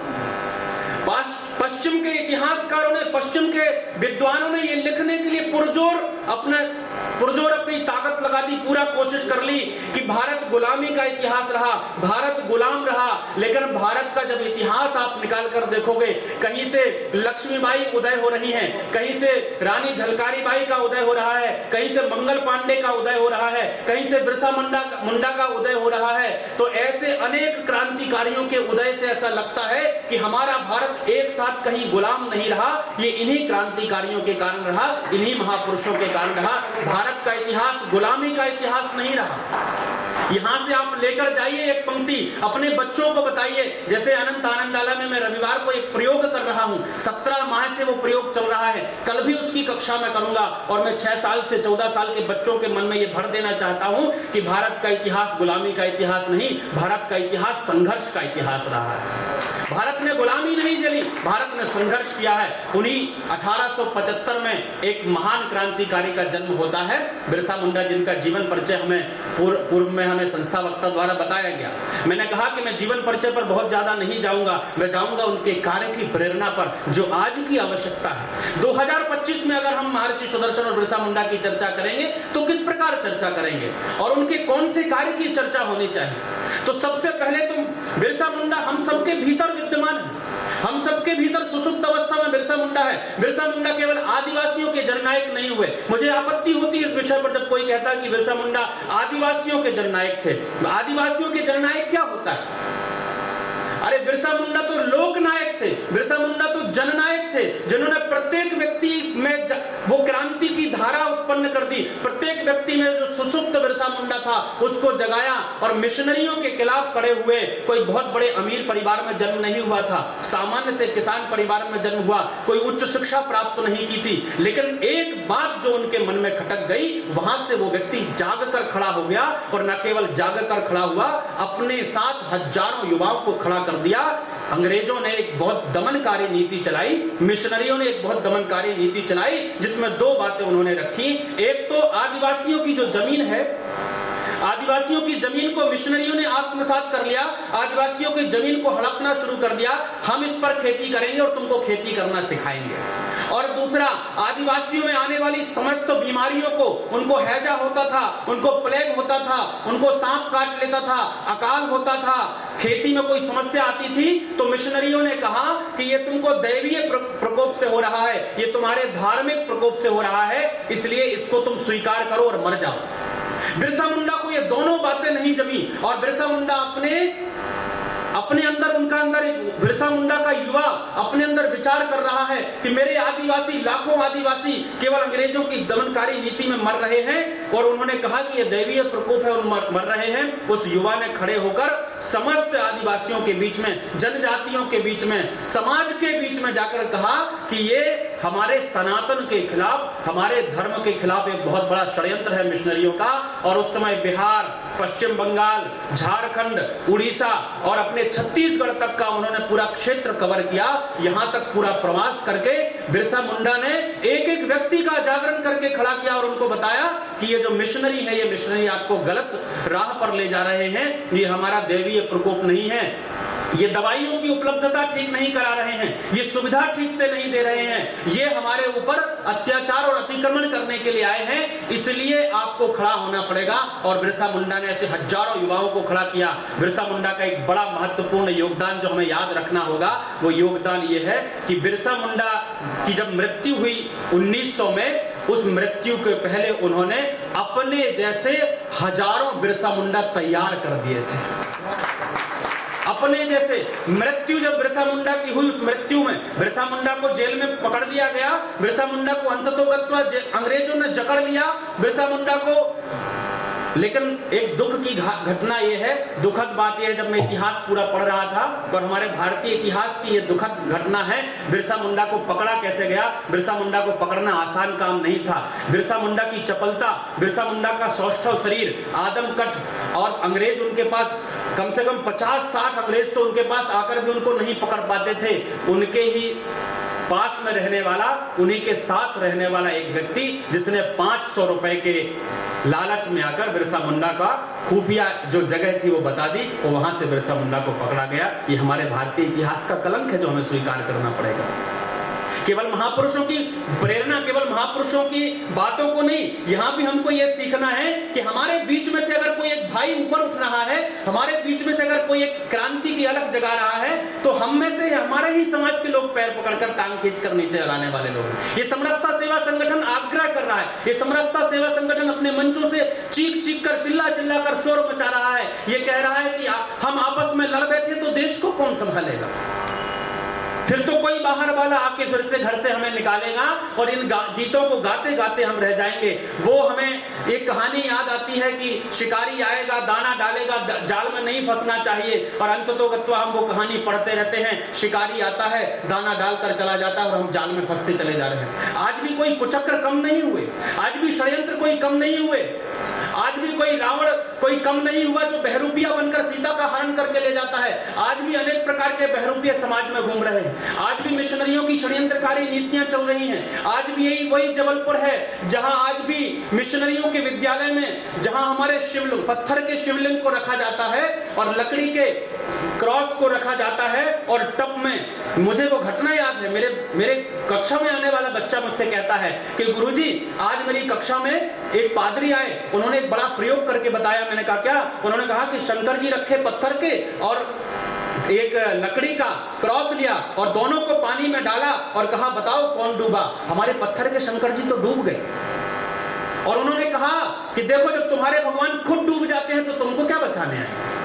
पश्चिम के इतिहासकारों ने, पश्चिम के विद्वानों ने ये लिखने के लिए पुरजोर अपनी ताकत भगा दी, पूरा कोशिश कर ली कि भारत गुलामी का इतिहास रहा, भारत गुलाम रहा। लेकिन भारत का जब इतिहास आप निकाल कर देखोगे, कहीं से लक्ष्मीबाई उदय हो रही हैं, कहीं से रानी झलकारी बाई का उदय हो रहा है, कहीं से मंगल पांडे का उदय हो रहा है, कहीं से बिरसा मुंडा का उदय हो रहा है। तो ऐसे अनेक क्रांतिकारियों के उदय से ऐसा लगता है कि हमारा भारत एक साथ कहीं गुलाम नहीं रहा, ये इन्हीं क्रांतिकारियों के कारण रहा, इन्हीं महापुरुषों के कारण रहा। भारत का इतिहास गुलामी का इतिहास नहीं रहा। यहां से आप लेकर जाइए एक पंक्ति, अपने बच्चों को बताइए। जैसे अनंत आनंदालय में मैं रविवार को एक प्रयोग कर रहा हूं, 17 माह से वो प्रयोग चल रहा है, कल भी उसकी कक्षा में करूंगा। और मैं 6 साल से 14 साल के बच्चों के मन में ये भर देना चाहता हूं कि भारत का इतिहास गुलामी का इतिहास नहीं, भारत का इतिहास संघर्ष का इतिहास रहा है। भारत में गुलामी नहीं चली, भारत ने संघर्ष किया है। उन्हीं 1875 में एक महान क्रांतिकारी का जन्म होता है, बिरसा मुंडा, जिनका जीवन परिचय हमें पूर्व में हमें संस्था वक्ता द्वारा बताया गया। मैंने कहा कि मैं जीवन परिचय पर बहुत ज्यादा नहीं जाऊंगा, मैं जाऊंगा उनके कार्य की प्रेरणा पर, जो आज की आवश्यकता है। 2025 में अगर हम महर्षि सुदर्शन और बिरसा मुंडा की चर्चा करेंगे तो किस प्रकार चर्चा करेंगे और उनके कौन से कार्य की चर्चा होनी चाहिए। तो सबसे पहले तो बिरसा मुंडा हम सबके भीतर विद्यमान है, हम सबके भीतर सुसुप्त अवस्था में बिरसा मुंडा है। बिरसा मुंडा केवल आदिवासियों के जननायक नहीं हुए। मुझे आपत्ति होती है इस विषय पर जब कोई कहता है कि बिरसा मुंडा आदिवासियों के जननायक थे। आदिवासियों के जननायक क्या होता है? अरे बिरसा मुंडा तो लोकनायक थे, बिरसा मुंडा तो जननायक थे, जिन्होंने प्रत्येक व्यक्ति में वो क्रांति की धारा उत्पन्न कर दी। प्रत्येक व्यक्ति में जो सुसुप्त बिरसा मुंडा था उसको जगाया और मिशनरियों के खिलाफ खड़े हुए। कोई बहुत बड़े अमीर परिवार में जन्म नहीं हुआ था, सामान्य से किसान परिवार में जन्म हुआ, कोई उच्च शिक्षा प्राप्त नहीं की थी, लेकिन एक बात जो उनके मन में खटक गई, वहां से वो व्यक्ति जाग कर खड़ा हो गया। और न केवल जाग कर खड़ा हुआ, अपने साथ हजारों युवाओं को खड़ा कर दिया। अंग्रेजों ने एक बहुत दमनकारी नीति चलाई, मिशनरियों ने एक बहुत दमनकारी नीति चलाई, जिसमें 2 बातें उन्होंने रखी। एक तो आदिवासियों की जो जमीन है, आदिवासियों की जमीन को मिशनरियों ने आत्मसात कर लिया, आदिवासियों की जमीन को हड़पना शुरू कर दिया। हम इस पर खेती करेंगे और तुमको खेती करना सिखाएंगे। और दूसरा, आदिवासियों में आने वाली समस्त बीमारियों को, उनको हैजा होता था, उनको प्लेग होता था, उनको सांप काट लेता था, अकाल होता था, खेती में कोई समस्या आती थी, तो मिशनरियों ने कहा कि ये तुमको दैवीय प्रकोप से हो रहा है, ये तुम्हारे धार्मिक प्रकोप से हो रहा है, इसलिए इसको तुम स्वीकार करो और मर जाओ। बिरसा मुंडा को ये दोनों बातें नहीं जमी और बिरसा मुंडा अपने अंदर, उनका अंदर एक बिरसा मुंडा का युवा अपने अंदर विचार कर रहा है कि मेरे आदिवासी, लाखों आदिवासी केवल अंग्रेजों की इस दमनकारी नीति में मर रहे हैं। और उन्होंने कहा कि ये दैवीय प्रकोप है, मर रहे हैं। उस युवा ने खड़े होकर समस्त आदिवासियों के बीच में, जनजातियों के बीच में, समाज के बीच में जाकर कहा कि ये हमारे सनातन के खिलाफ, हमारे धर्म के खिलाफ एक बहुत बड़ा षड्यंत्र है मिशनरियों का। और उस समय बिहार, पश्चिम बंगाल, झारखंड, उड़ीसा और अपने छत्तीसगढ़ तक का उन्होंने पूरा क्षेत्र कवर किया। यहां तक पूरा प्रवास करके बिरसा मुंडा ने एक एक व्यक्ति का जागरण करके खड़ा किया और उनको बताया कि ये जो मिशनरी है, ये मिशनरी आपको गलत राह पर ले जा रहे हैं, ये हमारा दैवीय प्रकोप नहीं है, ये दवाइयों की उपलब्धता ठीक नहीं करा रहे हैं, ये सुविधा ठीक से नहीं दे रहे हैं, ये हमारे ऊपर अत्याचार और अतिक्रमण करने के लिए आए हैं, इसलिए आपको खड़ा होना पड़ेगा। और बिरसा मुंडा ने ऐसे हजारों युवाओं को खड़ा किया। बिरसा मुंडा का एक बड़ा महत्वपूर्ण योगदान जो हमें याद रखना होगा, वो योगदान ये है कि बिरसा मुंडा की जब मृत्यु हुई 1900 में, उस मृत्यु के पहले उन्होंने अपने जैसे हजारों बिरसा मुंडा तैयार कर दिए थे। अपने जैसे मृत्यु जब बिरसा मुंडा की हुई, उस मृत्यु में बिरसा मुंडा को जेल में पकड़ लिया गया, बिरसा मुंडा को अंततोगत्वा अंग्रेजों ने जकड़ लिया बिरसा मुंडा को। लेकिन एक दुख की घटना यह है, दुखद बात यह है, जब मैं इतिहास पूरा पढ़ रहा था और हमारे भारतीय इतिहास की यह दुखद घटना है, बिरसा मुंडा को पकड़ा कैसे गया। बिरसा मुंडा को पकड़ना आसान काम नहीं था। बिरसा मुंडा की चपलता, बिरसा मुंडा का सौष्ठव शरीर, आदमकट, और अंग्रेज उनके पास कम से कम 50-60 अंग्रेज तो उनके पास आकर भी उनको नहीं पकड़ पाते थे। उनके ही पास में रहने वाला, उन्हीं के साथ रहने वाला एक व्यक्ति, जिसने 500 रुपए के लालच में आकर बिरसा मुंडा का खुफिया जो जगह थी वो बता दी, वो वहां से बिरसा मुंडा को पकड़ा गया। ये हमारे भारतीय इतिहास का कलंक है जो हमें स्वीकार करना पड़ेगा। केवल महापुरुषों की प्रेरणा, केवल महापुरुषों की बातों को नहीं, यहाँ भी हमको ये सीखना है कि हमारे बीच में से अगर कोई एक भाई ऊपर उठ रहा है, हमारे बीच में से अगर कोई एक क्रांति की अलग जगा रहा है, तो हम में से हमारे ही समाज के लोग पैर पकड़कर टांग खींचकर नीचे लाने वाले लोग हैं। ये समरसता सेवा संगठन आग्रह कर रहा है, ये समरसता सेवा संगठन अपने मंचों से चीख चीख कर, चिल्ला चिल्ला कर शोर मचा रहा है। ये कह रहा है कि हम आपस में लड़ बैठे तो देश को कौन संभालेगा, फिर तो कोई बाहर वाला आके फिर से घर से हमें निकालेगा और इन गीतों को गाते गाते हम रह जाएंगे। वो हमें एक कहानी याद आती है कि शिकारी आएगा, दाना डालेगा, जाल में नहीं फंसना चाहिए, और अंततोगत्वा हम वो कहानी पढ़ते रहते हैं। शिकारी आता है, दाना डालकर चला जाता है और हम जाल में फंसते चले जा रहे हैं। आज भी कोई कुचक्र कम नहीं हुए, आज भी षड्यंत्र कोई कम नहीं हुए, आज भी कोई रावण कोई कम नहीं हुआ जो बहरूपिया बनकर सीता का हरण करके ले जाता है। आज भी अनेक प्रकार के बहरूपिया समाज में घूम रहे हैं। आज भी मिशनरियों की षड्यंत्रकारी नीतियां चल रही हैं। आज भी यही वही जबलपुर है जहां आज भी मिशनरियों के विद्यालय में, जहां हमारे शिवलिंग, पत्थर के शिवलिंग को रखा जाता है और लकड़ी के क्रॉस को रखा जाता है, और टब में मुझे वो घटना याद है। मेरे कक्षा में आने वाला बच्चा मुझसे कहता है कि गुरुजी आज मेरी कक्षा में एक पादरी आए, उन्होंने एक बड़ा प्रयोग करके बताया। मैंने कहा क्या? उन्होंने कहा कि शंकर जी रखे पत्थर के और एक लकड़ी का क्रॉस लिया और दोनों को पानी में डाला और कहा बताओ कौन डूबा? हमारे पत्थर के शंकर जी तो डूब गए। और उन्होंने कहा कि देखो जब तुम्हारे भगवान खुद डूब जाते हैं तो तुमको क्या बचाने आए।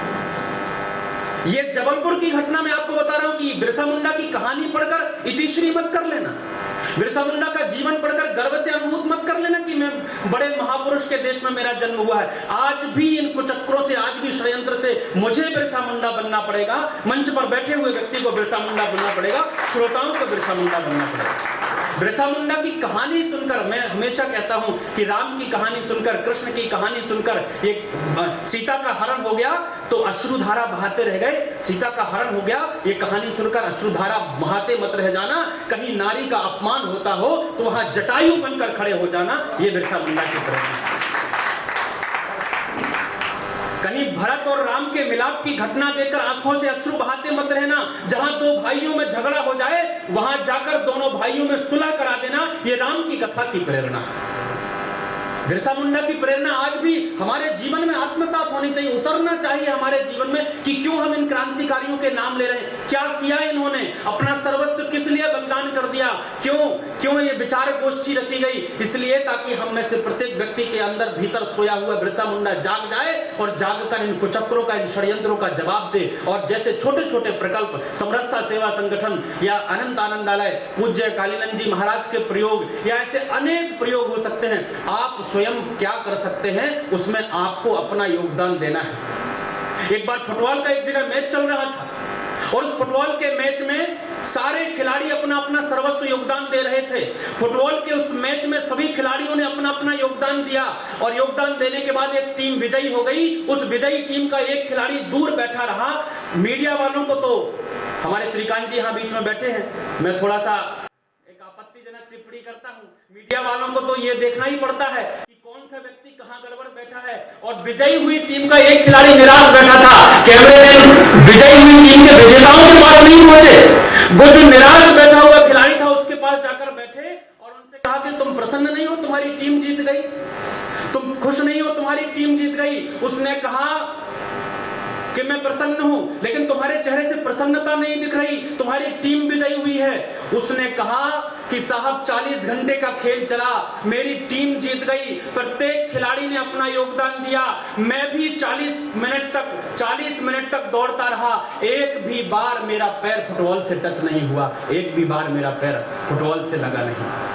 ये जबलपुर की घटना मैं आपको बता रहा हूं कि बिरसा मुंडा की कहानी पढ़कर इतिश्री मत कर लेना, बिरसा मुंडा का जीवन पढ़कर गर्व से अनुभूत मत कर लेना कि मैं बड़े महापुरुष के देश में मेरा जन्म हुआ है। आज भी इन कुचक्रों से, आज भी षड्यंत्र से मुझे बिरसा मुंडा बनना पड़ेगा। मंच पर बैठे हुए व्यक्ति को बिरसा मुंडा बनना पड़ेगा, श्रोताओं को बिरसा मुंडा बनना पड़ेगा। बिरसा मुंडा की कहानी सुनकर, मैं हमेशा कहता हूं कि राम की कहानी सुनकर, कृष्ण की कहानी सुनकर, एक सीता का हरण हो गया तो अश्रुधारा बहाते रह गए। सीता का हरण हो गया, ये कहानी सुनकर अश्रुधारा बहाते मत रह जाना। कहीं नारी का अपमान होता हो तो वहां जटायु बनकर खड़े हो जाना। ये बिरसा मुंडा की तरह है। कहीं भरत और राम के मिलाप की घटना देखकर आंखों से अश्रु बहाते मत रहना। जहां दो भाइयों में झगड़ा हो जाए वहां जाकर दोनों भाइयों में सुलह करा देना। ये राम की कथा की प्रेरणा, बिरसा मुंडा की प्रेरणा आज भी हमारे जीवन में आत्मसात होनी चाहिए, उतरना चाहिए हमारे जीवन में कि क्यों हम इन क्रांतिकारियों के नाम ले रहे हैं, क्या किया इन्होंने, अपना सर्वस्व किस लिए बलिदान कर दिया, क्यों ये विचार गोष्ठी रखी गई। इसलिए ताकि हम में से प्रत्येक व्यक्ति के अंदर भीतर सोया हुआ बिरसा मुंडा जाग जाए और जागकर इन कुचक्रों का, इन षड्यंत्रों का जवाब दे। और जैसे छोटे छोटे प्रकल्प समरसता सेवा संगठन या अनंत आनंदालय, पूज्य कालीनंद जी महाराज के प्रयोग या ऐसे अनेक प्रयोग हो सकते हैं। आप स्वयं क्या कर सकते हैं उसमें आपको अपना योगदान देना है। एक बार फुटबॉल का एक जगह मैच चल रहा था और उस फुटबॉल के मैच में सारे खिलाड़ी अपना अपना सर्वस्व योगदान दे रहे थे। फुटबॉल के उस मैच में सभी खिलाड़ियों ने अपना अपना योगदान दिया और योगदान देने के बाद एक टीम विजयी हो गई। उस विजयी टीम का एक खिलाड़ी दूर बैठा रहा। मीडिया वालों को तो, हमारे श्रीकांत जी यहाँ बीच में बैठे हैं, मैं थोड़ा सा एक आपत्तिजनक टिप्पणी करता हूँ, मीडिया वालों को तो ये देखना ही पड़ता है कि कौन सा व्यक्ति कहाँ गड़बड़ बैठा है। और विजयी हुई टीम का एक खिलाड़ी निराश बैठा था। कैमरेमैन विजयी हुई टीम के विजेताओं के पास नहीं पहुंचे, वो जो निराश बैठा हुआ खिलाड़ी था उसके पास जाकर बैठे और उनसे कहा कि तुम प्रसन्न नहीं हो, तुम्हारी टीम जीत गई, तुम खुश नहीं हो, तुम्हारी टीम जीत गई। उसने कहा कि मैं प्रसन्न हूं, लेकिन तुम्हारे चेहरे से प्रसन्नता नहीं दिख रही, तुम्हारी टीम विजयी हुई है। उसने कहा कि साहब 40 घंटे का खेल चला, मेरी टीम जीत गई, प्रत्येक खिलाड़ी ने अपना योगदान दिया, मैं भी 40 मिनट तक दौड़ता रहा, एक भी बार मेरा पैर फुटबॉल से टच नहीं हुआ, एक भी बार मेरा पैर फुटबॉल से लगा नहीं।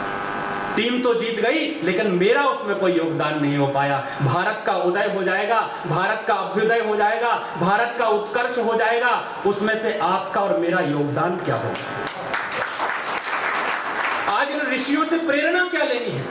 टीम तो जीत गई लेकिन मेरा उसमें कोई योगदान नहीं हो पाया। भारत का उदय हो जाएगा, भारत का अभ्युदय हो जाएगा, भारत का उत्कर्ष हो जाएगा, उसमें से आपका और मेरा योगदान क्या होगा। आज इन ऋषियों से प्रेरणा क्या लेनी है,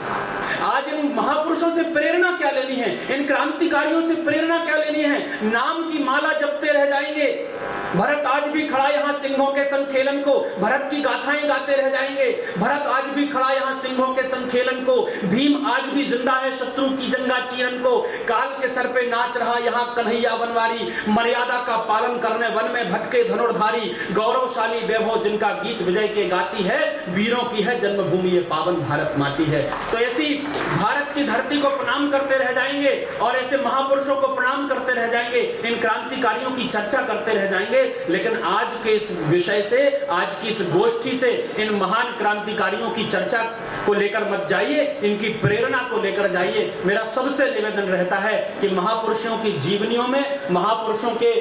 आज इन महापुरुषों से प्रेरणा क्या लेनी है, इन क्रांतिकारियों से प्रेरणा क्या लेनी है। नाम की माला जपते रह जाएंगे। भरत आज भी खड़ा यहाँ सिंहों के संखेलन को, भरत की गाथाएं गाते रह जाएंगे। भरत आज भी खड़ा यहाँ सिंहों के संखेलन को, भीम आज भी जिंदा है शत्रु की जंगा चीरन को। काल के सर पे नाच रहा यहाँ कन्हैया बनवारी, मर्यादा का पालन करने वन में भटके धनुर्धारी। गौरवशाली वैभव जिनका गीत विजय के गाती है, वीरों की है जन्मभूमि ये पावन भारत माटी है। तो ऐसी भारत की धरती को प्रणाम करते रह जाएंगे और ऐसे महापुरुषों को प्रणाम करते रह जाएंगे, इन क्रांतिकारियों की चर्चा करते रह जाएंगे। लेकिन आज के इस विषय से, आज की इस गोष्ठी से इन महान क्रांतिकारियों की चर्चा को लेकर मत जाइए, इनकी प्रेरणा को लेकर जाइए। मेरा सबसे निवेदन रहता है कि महापुरुषों की जीवनियों में, महापुरुषों के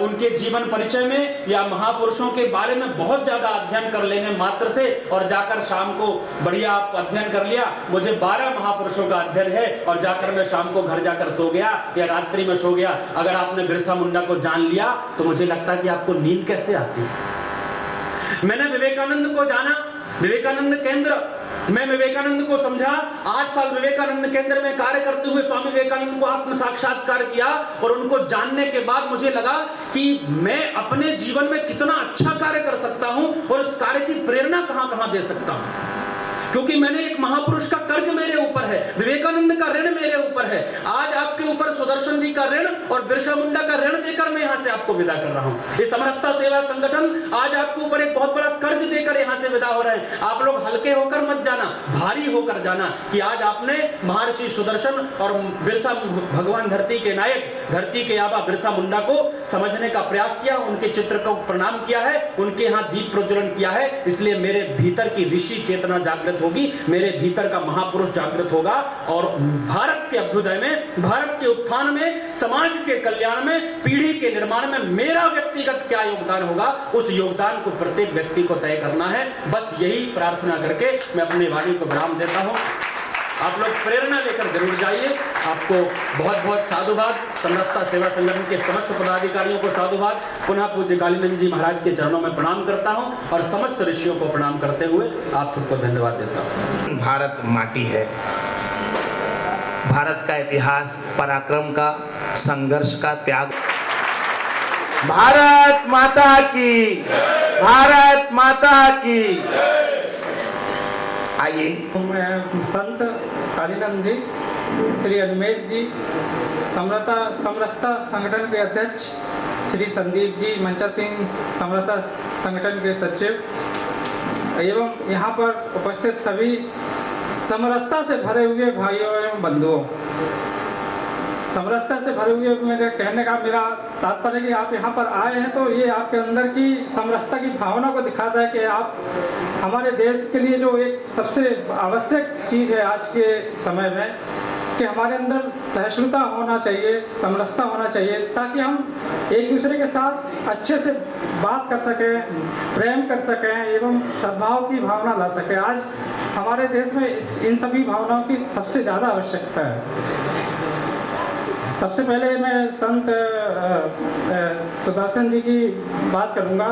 उनके जीवन परिचय में या महापुरुषों के बारे में बहुत ज्यादा अध्ययन कर लेने मात्र से और जाकर शाम को बढ़िया आप अध्ययन कर लिया, मुझे 12 महापुरुषों का अध्ययन है और जाकर मैं शाम को घर जाकर सो गया या रात्रि में सो गया, अगर आपने बिरसा मुंडा को जान लिया तो मुझे लगता है कि आपको नींद कैसे आती। मैंने विवेकानंद को जाना, विवेकानंद केंद्र, मैं विवेकानंद को समझा। 8 साल विवेकानंद केंद्र में कार्य करते हुए स्वामी विवेकानंद को आत्म साक्षात्कार किया और उनको जानने के बाद मुझे लगा कि मैं अपने जीवन में कितना अच्छा कार्य कर सकता हूं और उस कार्य की प्रेरणा कहां-कहां दे सकता हूं, क्योंकि मैंने एक महापुरुष का कर्ज मेरे ऊपर है, विवेकानंद का ऋण मेरे ऊपर है। आज आपके ऊपर सुदर्शन जी का ऋण और बिरसा मुंडा का ऋण देकर मैं यहाँ से आपको विदा कर रहा हूँ। ये समरसता सेवा संगठन आज आपके ऊपर एक बहुत बड़ा कर्ज देकर यहाँ से विदा हो रहे हैं। आप लोग हल्के होकर मत जाना, भारी होकर जाना कि आज आपने महर्षि सुदर्शन और बिरसा भगवान धरती के नायक, धरती के आबा बिरसा मुंडा को समझने का प्रयास किया, उनके चित्र को प्रणाम किया है, उनके यहाँ दीप प्रज्वलन किया है। इसलिए मेरे भीतर की ऋषि चेतना जागृत होगी, मेरे भीतर का महापुरुष जागृत होगा और भारत के अभ्युदय में, भारत के उत्थान में, समाज के कल्याण में, पीढ़ी के निर्माण में मेरा व्यक्तिगत क्या योगदान होगा, उस योगदान को प्रत्येक व्यक्ति को तय करना है। बस यही प्रार्थना करके मैं अपनी वाणी को विराम देता हूं। आप लोग प्रेरणा लेकर जरूर जाइए। आपको बहुत बहुत साधुवाद, समरसता सेवा संगठन के समस्त पदाधिकारियों को साधुवाद, पुनः पूज्य कालीनंद जी महाराज के चरणों में प्रणाम करता हूं और समस्त ऋषियों को प्रणाम करते हुए आप सबको धन्यवाद देता हूं। भारत माटी है, भारत का इतिहास पराक्रम का, संघर्ष का, त्याग। भारत माता की, भारत माता की। आइए। संत कालीनंद जी, श्री अनुमेश जी, समरसता संगठन के अध्यक्ष श्री संदीप जी, मंचा सिंह समरसता संगठन के सचिव एवं यहाँ पर उपस्थित सभी समरसता से भरे हुए भाइयों एवं बंधुओं। समरसता से भरे हुए मेरे कहने का मेरा तात्पर्य कि आप यहाँ पर आए हैं तो ये आपके अंदर की समरसता की भावना को दिखाता है कि आप हमारे देश के लिए जो एक सबसे आवश्यक चीज़ है आज के समय में, कि हमारे अंदर सहिष्णुता होना चाहिए, समरसता होना चाहिए, ताकि हम एक दूसरे के साथ अच्छे से बात कर सकें, प्रेम कर सकें एवं सद्भाव की भावना ला सकें। आज हमारे देश में इन सभी भावनाओं की सबसे ज़्यादा आवश्यकता है। सबसे पहले मैं संत सुदर्शन जी की बात करूंगा।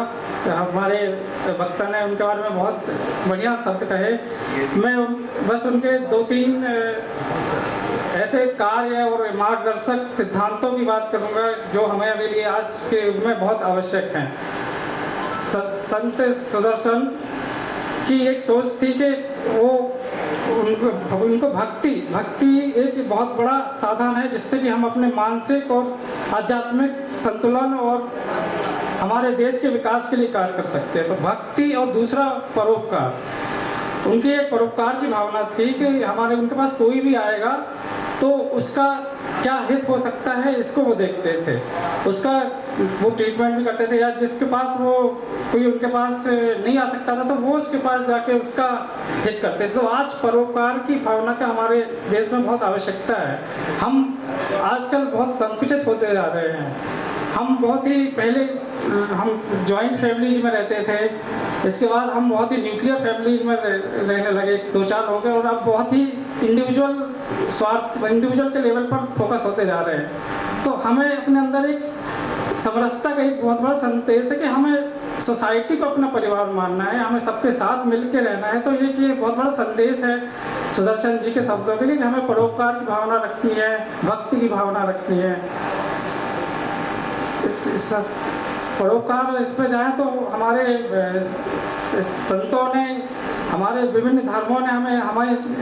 हमारे वक्ता ने उनके बारे में बहुत बढ़िया शब्द कहे। मैं बस उनके 2-3 ऐसे कार्य और मार्गदर्शक सिद्धांतों की बात करूंगा जो हमें लिए आज के युग में बहुत आवश्यक हैं। संत सुदर्शन की एक सोच थी कि उनको भक्ति एक बहुत बड़ा साधन है जिससे कि हम अपने मानसिक और आध्यात्मिक संतुलन और हमारे देश के विकास के लिए कार्य कर सकते हैं। तो भक्ति और दूसरा परोपकार, उनकी एक परोपकार की भावना थी कि उनके पास कोई भी आएगा तो उसका क्या हित हो सकता है इसको वो देखते थे, उसका वो ट्रीटमेंट भी करते थे, या जिसके पास वो कोई उनके पास नहीं आ सकता था तो वो उसके पास जाके उसका हित करते थे। तो आज परोपकार की भावना का हमारे देश में बहुत आवश्यकता है। हम आजकल बहुत संकुचित होते जा रहे हैं। हम बहुत ही पहले हम जॉइंट फैमिलीज में रहते थे, इसके बाद हम बहुत ही न्यूक्लियर फैमिलीज में रहने लगे, 2-4 हो गए, और अब बहुत ही इंडिविजुअल के लेवल पर फोकस होते जा रहे हैं। तो हमें अपने अंदर एक समरसता का एक बहुत बड़ा संदेश है कि हमें सोसाइटी को अपना परिवार मानना है, हमें सबके साथ मिल के रहना है। तो ये बहुत बड़ा संदेश है सुदर्शन जी के शब्दों के लिए कि हमें परोपकार की भावना रखनी है, भक्ति की भावना रखनी है। इस परोपकार और इस पे जाएँ तो हमारे संतों ने, हमारे विभिन्न धर्मों ने हमें,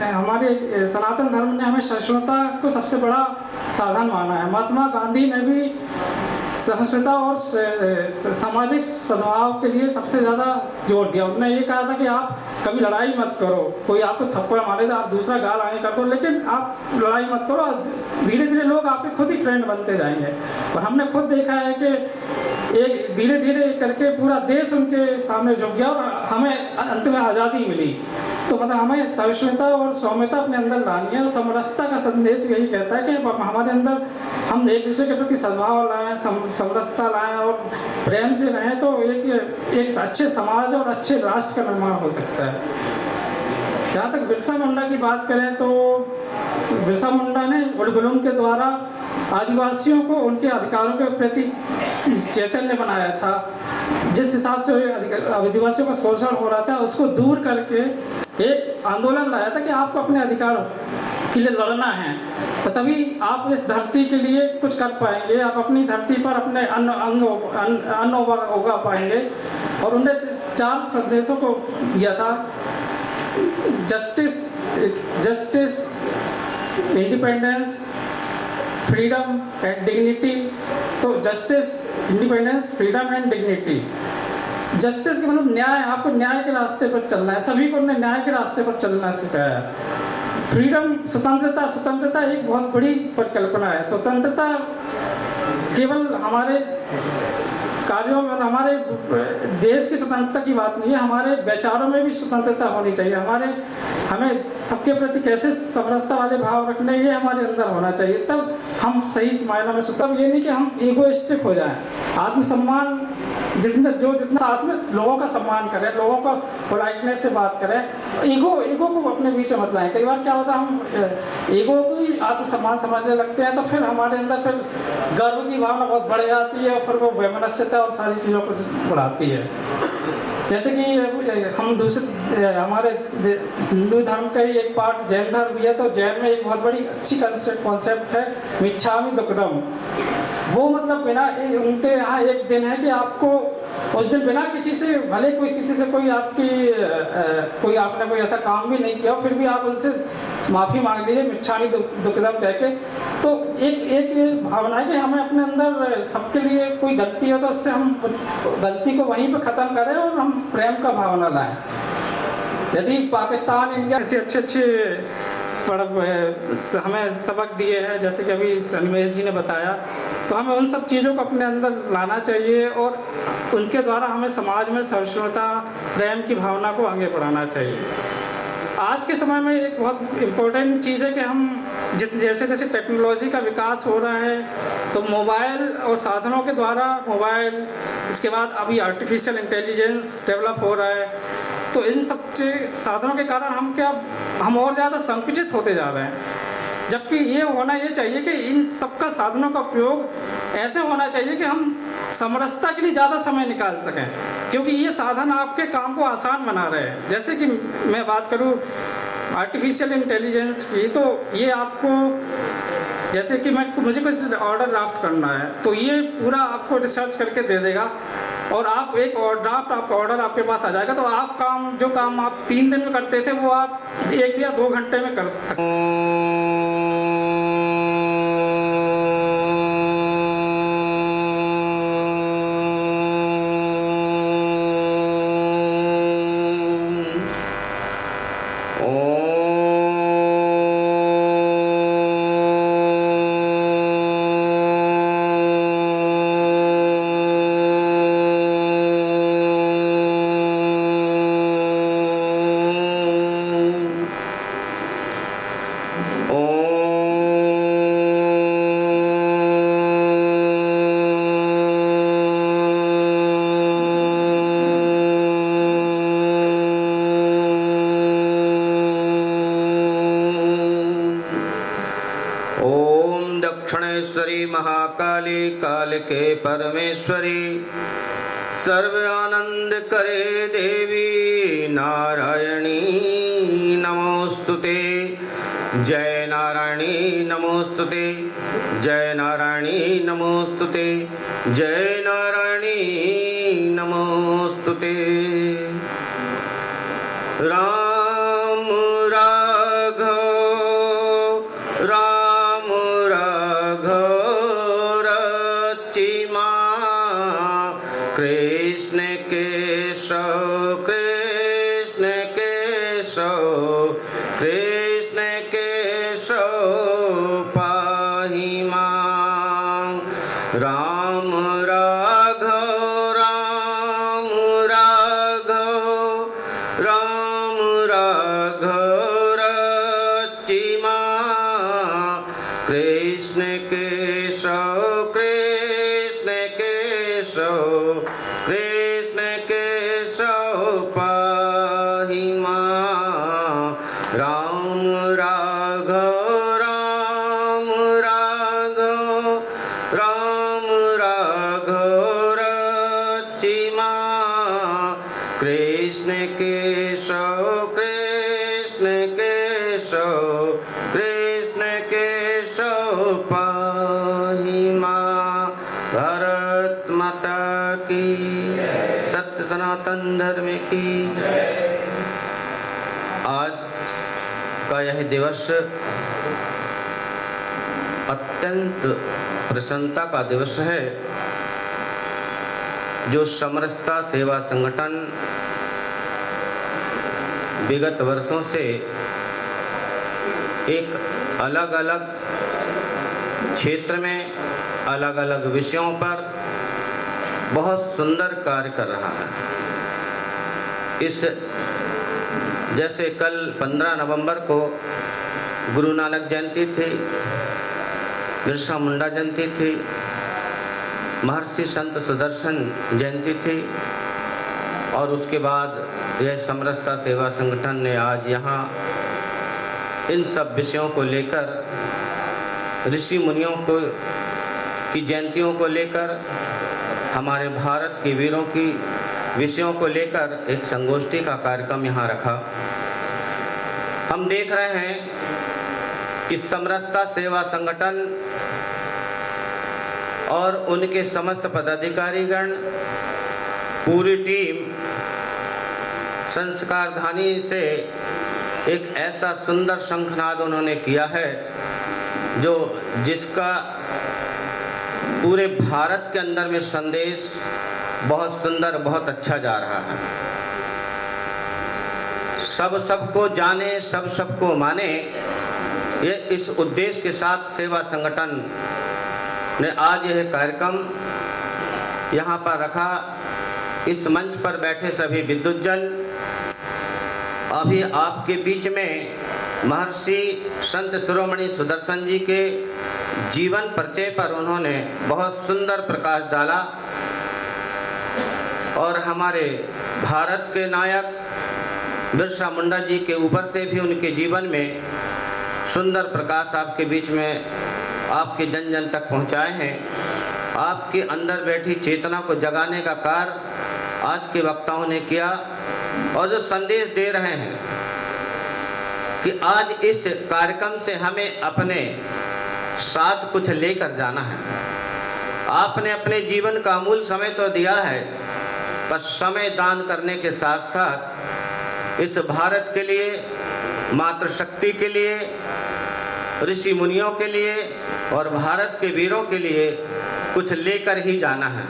हमारे सनातन धर्म ने हमें सहिष्णुता को सबसे बड़ा साधन माना है। महात्मा गांधी ने भी सहिष्णुता और सामाजिक सद्भाव के लिए सबसे ज़्यादा जोर दिया। उन्होंने ये कहा था कि आप कभी लड़ाई मत करो, कोई आपको थप्पड़ मारे तो आप दूसरा गाल आगे कर दो, लेकिन आप लड़ाई मत करो, धीरे धीरे लोग आपके खुद ही फ्रेंड बनते जाएंगे। और हमने खुद देखा है कि एक धीरे धीरे करके पूरा देश उनके सामने झुक गया और हमें अंत में आज़ादी मिली। तो मतलब हमें सहिष्णुता और सौम्यता अपने अंदर लानी है। और समरसता का संदेश यही कहता है कि हमारे अंदर हम एक दूसरे के प्रति सद्भाव लाएं, समरसता लाएं और प्रेम से रहें, तो एक अच्छे समाज और अच्छे राष्ट्र का निर्माण हो सकता है। जहाँ तक बिरसा मुंडा की बात करें तो बिरसा मुंडा ने उडगुलुम के द्वारा आदिवासियों को उनके अधिकारों के प्रति चैतन्य बनाया था। जिस हिसाब से आदिवासियों का शोषण हो रहा था उसको दूर करके एक आंदोलन लाया था कि आपको अपने अधिकार के लिए लड़ना है, तो तभी आप इस धरती के लिए कुछ कर पाएंगे, आप अपनी धरती पर अपने अन्न उगा पाएंगे। और उन्होंने 4 संदेशों को दिया था, justice, independence, freedom and dignity. तो justice, independence, freedom and dignity. Justice का मतलब न्याय, आपको न्याय के रास्ते पर चलना है, सभी को उन्होंने न्याय के रास्ते पर चलना सिखाया। फ्रीडम, स्वतंत्रता एक बहुत बड़ी परिकल्पना है। स्वतंत्रता केवल हमारे कार्यों में, हमारे देश की स्वतंत्रता की बात नहीं है, हमारे विचारों में भी स्वतंत्रता होनी चाहिए। हमें सबके प्रति कैसे समरसता वाले भाव रखने, ये हमारे अंदर होना चाहिए, तब हम सही मायनों में तब ये नहीं कि हम ईगोइस्टिक हो जाएं। आत्मसम्मान जितना साथ में लोगों का सम्मान करें, लोगों का पोलाइटनेस से बात करें, ईगो को अपने बीच में मत लाएं। कई बार क्या होता है, हम ईगो को ही आत्मसम्मान समझने लगते हैं, तो फिर हमारे अंदर फिर गर्व की भावना बहुत बढ़ जाती है और फिर वो वैमनस्यता और सारी चीज़ों को बढ़ाती है। जैसे कि हम दूसरे हमारे हिंदू धर्म का ही एक पार्ट जैन धर्म भी है, तो जैन में एक बहुत बड़ी अच्छी कॉन्सेप्ट है मिच्छामि दुक्कडम। वो मतलब बिना उनके यहाँ एक दिन है कि आपको उस दिन बिना किसी से, भले किसी से कोई आपने कोई ऐसा काम भी नहीं किया, फिर भी आप उनसे माफ़ी मांग लीजिए मिच्छामि दुक्कडम कह के। तो एक ये भावना है कि हमें अपने अंदर सबके लिए कोई गलती हो तो उससे हम गलती को वहीं पे ख़त्म करें और हम प्रेम का भावना लाएं। यदि पाकिस्तान, इंडिया ऐसे अच्छे पर्व हमें सबक दिए हैं, जैसे कि अभी सन्मेश जी ने बताया, तो हमें उन सब चीज़ों को अपने अंदर लाना चाहिए और उनके द्वारा हमें समाज में सहिष्णुता, प्रेम की भावना को आगे बढ़ाना चाहिए। आज के समय में एक बहुत इम्पोर्टेंट चीज़ है कि हम जैसे जैसे टेक्नोलॉजी का विकास हो रहा है, तो मोबाइल और साधनों के द्वारा, मोबाइल, इसके बाद अभी आर्टिफिशियल इंटेलिजेंस डेवलप हो रहा है, तो इन सब साधनों के कारण हम और ज़्यादा संकुचित होते जा रहे हैं। जबकि ये होना ये चाहिए कि इन सबका साधनों का उपयोग ऐसे होना चाहिए कि हम समरसता के लिए ज़्यादा समय निकाल सकें, क्योंकि ये साधन आपके काम को आसान बना रहे हैं। जैसे कि मैं बात करूँ आर्टिफिशियल इंटेलिजेंस की, तो ये आपको, जैसे कि मुझे कुछ ऑर्डर ड्राफ्ट करना है, तो ये पूरा आपको रिसर्च करके दे देगा और आप एक ड्राफ्ट, आपका ऑर्डर आपके पास आ जाएगा। तो आप जो काम आप 3 दिन में करते थे, वो आप 1 या 2 घंटे में कर सकते हैं। महाकाली कालिके परमेश्वरी सर्व आनंद करे देवी नारायणी नमोस्तुते। जय नारायणी नमोस्तुते, जय नारायणी नमोस्तुते, जय नारायणी नमोस्तुते। राम राघव राम राघव रचिमा, कृष्ण केशव कृष्ण केशव कृष्ण केशव पाहि मां। राम राघव राम राघव राम राघव रचिमा, कृष्ण केशव कृष्ण केशव कृष्ण केशव पाहि मां। राम राघव राम राघव राम राघव रचिमा, कृष्ण केशव कृष्ण केशव कृष्ण केशव पाहि मां। भारत माता की, सत्य सनातन धर्म की। आज का यह दिवस अत्यंत प्रसन्नता का दिवस है, जो समरसता सेवा संगठन विगत वर्षों से एक अलग अलग क्षेत्र में अलग अलग विषयों पर बहुत सुंदर कार्य कर रहा है। इस जैसे कल 15 नवंबर को गुरु नानक जयंती थी, बिरसा मुंडा जयंती थी, महर्षि संत सुदर्शन जयंती थी, और उसके बाद यह समरसता सेवा संगठन ने आज यहाँ इन सब विषयों को लेकर, ऋषि मुनियों को की जयंतियों को लेकर, हमारे भारत के वीरों की विषयों को लेकर एक संगोष्ठी का कार्यक्रम यहाँ रखा। हम देख रहे हैं कि समरसता सेवा संगठन और उनके समस्त पदाधिकारीगण, पूरी टीम संस्कारधानी से एक ऐसा सुंदर शंखनाद उन्होंने किया है, जो जिसका पूरे भारत के अंदर में संदेश बहुत सुंदर, बहुत अच्छा जा रहा है। सब सबको जाने, सब सबको माने, ये इस उद्देश्य के साथ सेवा संगठन ने आज यह कार्यक्रम यहाँ पर रखा। इस मंच पर बैठे सभी विद्वज्जन अभी आपके बीच में महर्षि संत शिरोमणि सुदर्शन जी के जीवन परिचय पर उन्होंने बहुत सुंदर प्रकाश डाला, और हमारे भारत के नायक बिरसा मुंडा जी के ऊपर से भी उनके जीवन में सुंदर प्रकाश आपके बीच में, आपके जन जन तक पहुंचाए हैं। आपके अंदर बैठी चेतना को जगाने का कार्य आज के वक्ताओं ने किया, और जो संदेश दे रहे हैं कि आज इस कार्यक्रम से हमें अपने साथ कुछ लेकर जाना है। आपने अपने जीवन का अमूल्य समय तो दिया है, पर समय दान करने के साथ साथ इस भारत के लिए, मातृशक्ति के लिए, ऋषि मुनियों के लिए और भारत के वीरों के लिए कुछ लेकर ही जाना है।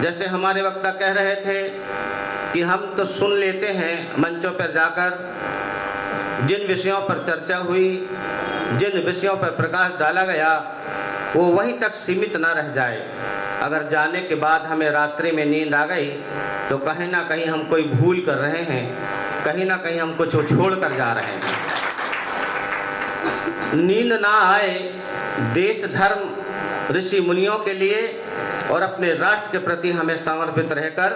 जैसे हमारे वक्ता कह रहे थे कि हम तो सुन लेते हैं मंचों पर जाकर, जिन विषयों पर चर्चा हुई, जिन विषयों पर प्रकाश डाला गया, वो वहीं तक सीमित न रह जाए। अगर जाने के बाद हमें रात्रि में नींद आ गई तो कहीं ना कहीं हम कोई भूल कर रहे हैं, कहीं ना कहीं हम कुछ छोड़ कर जा रहे हैं। नींद ना आए, देश धर्म ऋषि मुनियों के लिए और अपने राष्ट्र के प्रति हमें समर्पित रहकर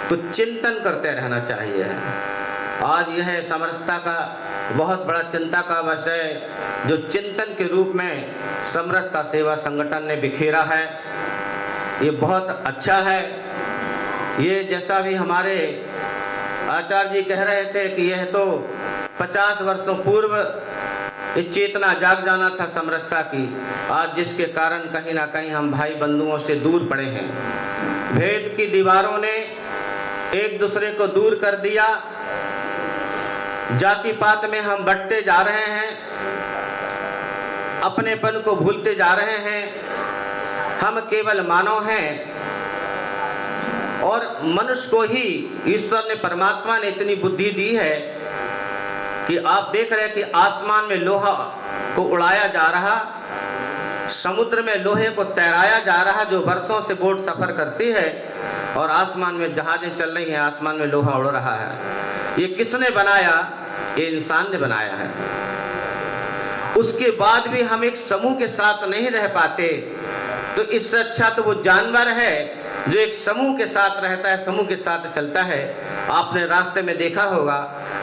कुछ चिंतन करते रहना चाहिए। आज यह समरसता का बहुत बड़ा चिंता का विषय, जो चिंतन के रूप में समरसता सेवा संगठन ने बिखेरा है, ये बहुत अच्छा है। ये जैसा भी हमारे आचार्य जी कह रहे थे कि यह तो 50 वर्षों पूर्व ये चेतना जाग जाना था समरसता की, आज जिसके कारण कहीं ना कहीं हम भाई बंधुओं से दूर पड़े हैं। भेद की दीवारों ने एक दूसरे को दूर कर दिया, जाति पात में हम बंटते जा रहे हैं, अपनेपन को भूलते जा रहे हैं। हम केवल मानव हैं और मनुष्य को ही ईश्वर ने, परमात्मा ने इतनी बुद्धि दी है कि आप देख रहे हैं कि आसमान में लोहा को उड़ाया जा रहा, समुद्र में लोहे को तैराया जा रहा, जो वर्षों से बोट सफर करती है, और आसमान में जहाजें चल रही हैं, आसमान में लोहा उड़ रहा है। ये किसने बनाया? ये इंसान ने बनाया है। उसके बाद भी हम एक समूह के साथ नहीं रह पाते, तो इससे अच्छा तो वो जानवर है जो एक समूह के साथ रहता है, समूह के साथ चलता है। आपने रास्ते में देखा होगा,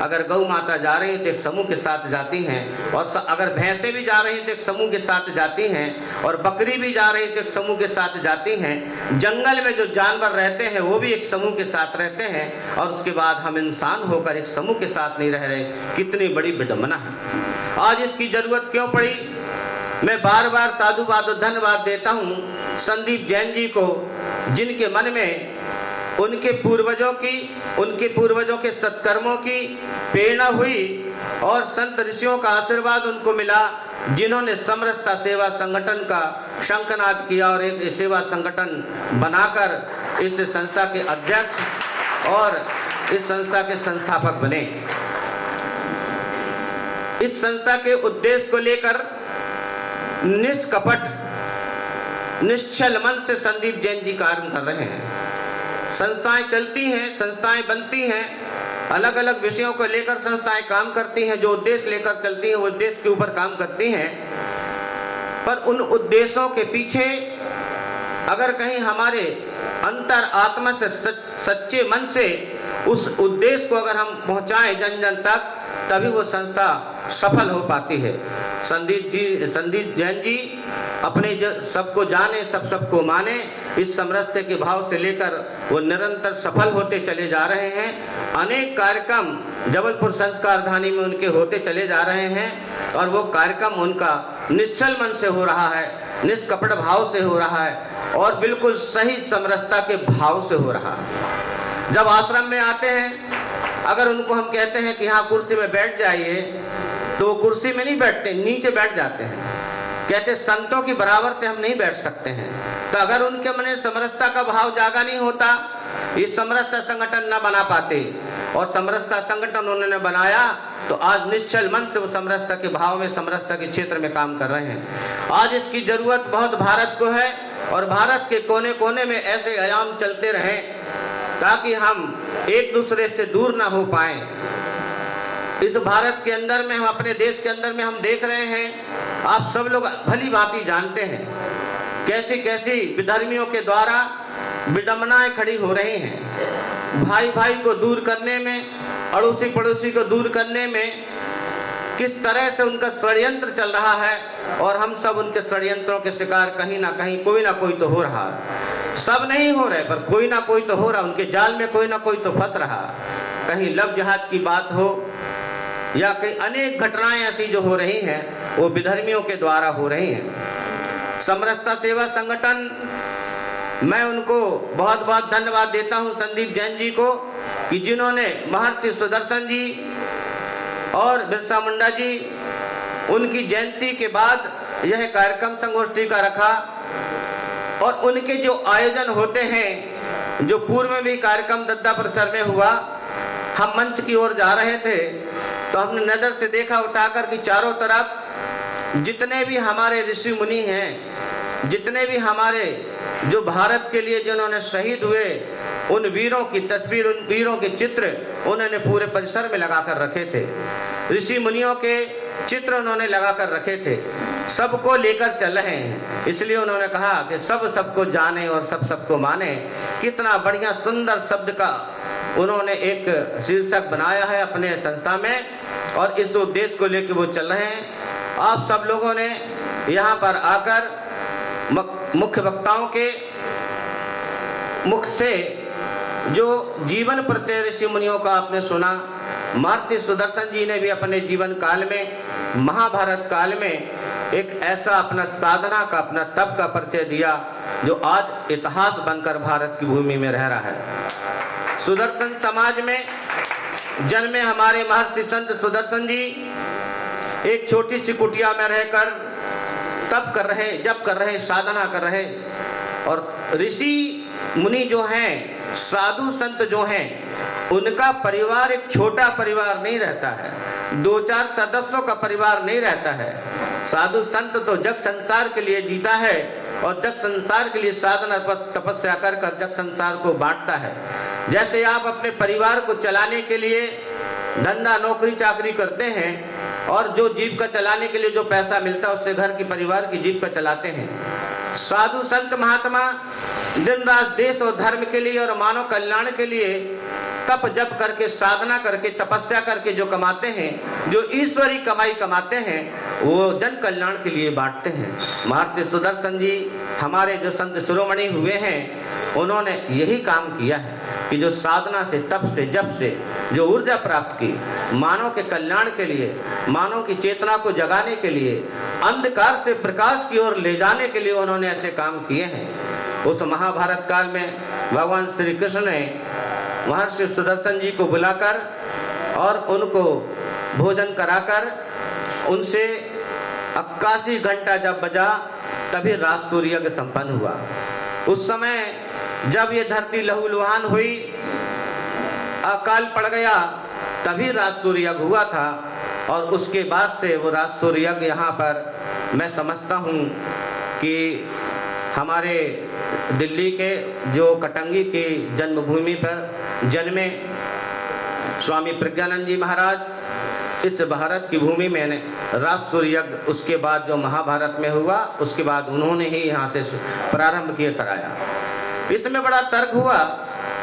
अगर गौ माता जा रही है तो एक समूह के साथ जाती हैं, और अगर भैंसें भी जा रही हैं तो एक समूह के साथ जाती हैं, और बकरी भी जा रही है तो एक समूह के साथ जाती हैं। जंगल में जो जानवर रहते हैं वो भी एक समूह के साथ रहते हैं, और उसके बाद हम इंसान होकर एक समूह के साथ नहीं रह रहे। कितनी बड़ी विडंबना है। आज इसकी जरूरत क्यों पड़ी? मैं बार बार साधुवाद और धन्यवाद देता हूँ संदीप जैन जी को, जिनके मन में उनके पूर्वजों के सत्कर्मों की प्रेरणा हुई और संत ऋषियों का आशीर्वाद उनको मिला, जिन्होंने समरसता सेवा संगठन का शंखनाद किया और एक सेवा संगठन बनाकर इस संस्था के अध्यक्ष और इस संस्था के संस्थापक बने। इस संस्था के उद्देश्य को लेकर निष्कपट निश्चल मन से संदीप जैन जी कार्य कर रहे हैं। संस्थाएं चलती हैं, संस्थाएं बनती हैं, अलग अलग विषयों को लेकर संस्थाएं काम करती हैं, जो उद्देश्य लेकर चलती हैं वो उद्देश्य के ऊपर काम करती हैं। पर उन उद्देश्यों के पीछे अगर कहीं हमारे अंतर आत्मा से सच्चे मन से उस उद्देश्य को अगर हम पहुंचाएं जन जन तक, तभी वो संस्था सफल हो पाती है। संदीप जैन जी अपने सबको जाने, सबको माने, इस समरसते के भाव से लेकर वो निरंतर सफल होते चले जा रहे हैं। अनेक कार्यक्रम जबलपुर संस्कार धानी में उनके होते चले जा रहे हैं, और वो कार्यक्रम उनका निश्चल मन से हो रहा है, निष्कपट भाव से हो रहा है, और बिल्कुल सही समरसता के भाव से हो रहा है। जब आश्रम में आते हैं, अगर उनको हम कहते हैं कि हाँ कुर्सी में बैठ जाइए, तो वो कुर्सी में नहीं बैठते, नीचे बैठ जाते हैं। कहते संतों की बराबर से हम नहीं बैठ सकते हैं। तो अगर उनके मन में समरसता का भाव जागा नहीं होता, ये समरसता संगठन न बना पाते, और समरसता संगठन उन्होंने बनाया तो आज निश्चल मन से वो समरसता के भाव में, समरसता के क्षेत्र में काम कर रहे हैं। आज इसकी जरूरत बहुत भारत को है, और भारत के कोने कोने में ऐसे आयाम चलते रहें ताकि हम एक दूसरे से दूर ना हो पाएं। इस भारत के अंदर में, हम अपने देश के अंदर में हम देख रहे हैं, आप सब लोग भली भांति जानते हैं कैसी कैसी विधर्मियों के द्वारा विडंबनाएं खड़ी हो रही हैं। भाई भाई को दूर करने में, अड़ोसी पड़ोसी को दूर करने में किस तरह से उनका षड्यंत्र चल रहा है, और हम सब उनके षड्यंत्रों के शिकार कहीं ना कहीं कोई ना कोई तो हो रहा है। सब नहीं हो रहे, पर कोई ना कोई तो हो रहा, उनके जाल में कोई ना कोई तो फंस रहा। कहीं लव जहाज की बात हो, या कई अनेक घटनाएं ऐसी जो हो रही हैं वो विधर्मियों के द्वारा हो रही हैं। समरसता सेवा संगठन, मैं उनको बहुत बहुत धन्यवाद देता हूं संदीप जैन जी को, कि जिन्होंने महर्षि सुदर्शन जी और बिरसा मुंडा जी, उनकी जयंती के बाद यह कार्यक्रम संगोष्ठी का रखा, और उनके जो आयोजन होते हैं, जो पूर्व में भी कार्यक्रम दद्दा परिसर में हुआ, हम मंच की ओर जा रहे थे तो हमने नज़र से देखा उठाकर कि चारों तरफ जितने भी हमारे ऋषि मुनि हैं, जितने भी हमारे जो भारत के लिए जिन्होंने शहीद हुए, उन वीरों की तस्वीर, उन वीरों के चित्र उन्होंने पूरे परिसर में लगा कर रखे थे। ऋषि मुनियों के चित्र उन्होंने लगा कर रखे थे। सबको लेकर चल रहे हैं, इसलिए उन्होंने कहा कि सब सबको जाने और सब सबको माने। कितना बढ़िया सुंदर शब्द का उन्होंने एक शीर्षक बनाया है अपने संस्था में, और इस उद्देश्य को लेकर वो चल रहे हैं। आप सब लोगों ने यहाँ पर आकर मुख्य वक्ताओं के मुख से जो जीवन प्रत्यय ऋषि मुनियों का आपने सुना, महर्षि सुदर्शन जी ने भी अपने जीवन काल में, महाभारत काल में एक ऐसा अपना साधना का, अपना तप का परिचय दिया जो आज इतिहास बनकर भारत की भूमि में रह रहा है। सुदर्शन समाज में जन्मे हमारे महर्षि संत सुदर्शन जी एक छोटी सी कुटिया में रहकर तप कर रहे, जप कर रहे, साधना कर रहे, और ऋषि मुनि जो हैं, साधु संत जो हैं, उनका परिवार एक छोटा परिवार नहीं रहता है, 2-4 सदस्यों का परिवार नहीं रहता है। साधु संत तो जग संसार के लिए जीता है और जग संसार के लिए साधना तपस्या कर कर जग संसार को बांटता है। जैसे आप अपने परिवार को चलाने के लिए धंधा नौकरी चाकरी करते हैं और जो जीविका चलाने के लिए जो पैसा मिलता है उससे घर की परिवार की जीविका चलाते हैं, साधु संत महात्मा दिन रात देश और धर्म के लिए और मानव कल्याण के लिए तप जप करके, साधना करके, तपस्या करके जो कमाते हैं, जो ईश्वरी कमाई कमाते हैं, वो जन कल्याण के लिए बांटते हैं। महर्षि सुदर्शन जी हमारे जो संत शिरोमणि हुए हैं, उन्होंने यही काम किया है कि जो साधना से, तप से, जप से जो ऊर्जा प्राप्त की, मानव के कल्याण के लिए, मानव की चेतना को जगाने के लिए, अंधकार से प्रकाश की ओर ले जाने के लिए उन्होंने ऐसे काम किए हैं। उस महाभारत काल में भगवान श्री कृष्ण ने महर्षि सुदर्शन जी को बुलाकर और उनको भोजन कराकर उनसे 81 घंटा जब बजा तभी राज सूर्य यज्ञ संपन्न हुआ। उस समय जब ये धरती लहूलुहान हुई, अकाल पड़ गया, तभी राज सूर्य यज्ञ हुआ था। और उसके बाद से वो राज सूर्य यज्ञ यहाँ पर मैं समझता हूँ कि हमारे दिल्ली के जो कटंगी की जन्मभूमि पर जन्मे स्वामी प्रज्ञानंद जी महाराज, इस भारत की भूमि में राज सूर्य यज्ञ उसके बाद जो महाभारत में हुआ, उसके बाद उन्होंने ही यहाँ से प्रारंभ किए कराया। इसमें बड़ा तर्क हुआ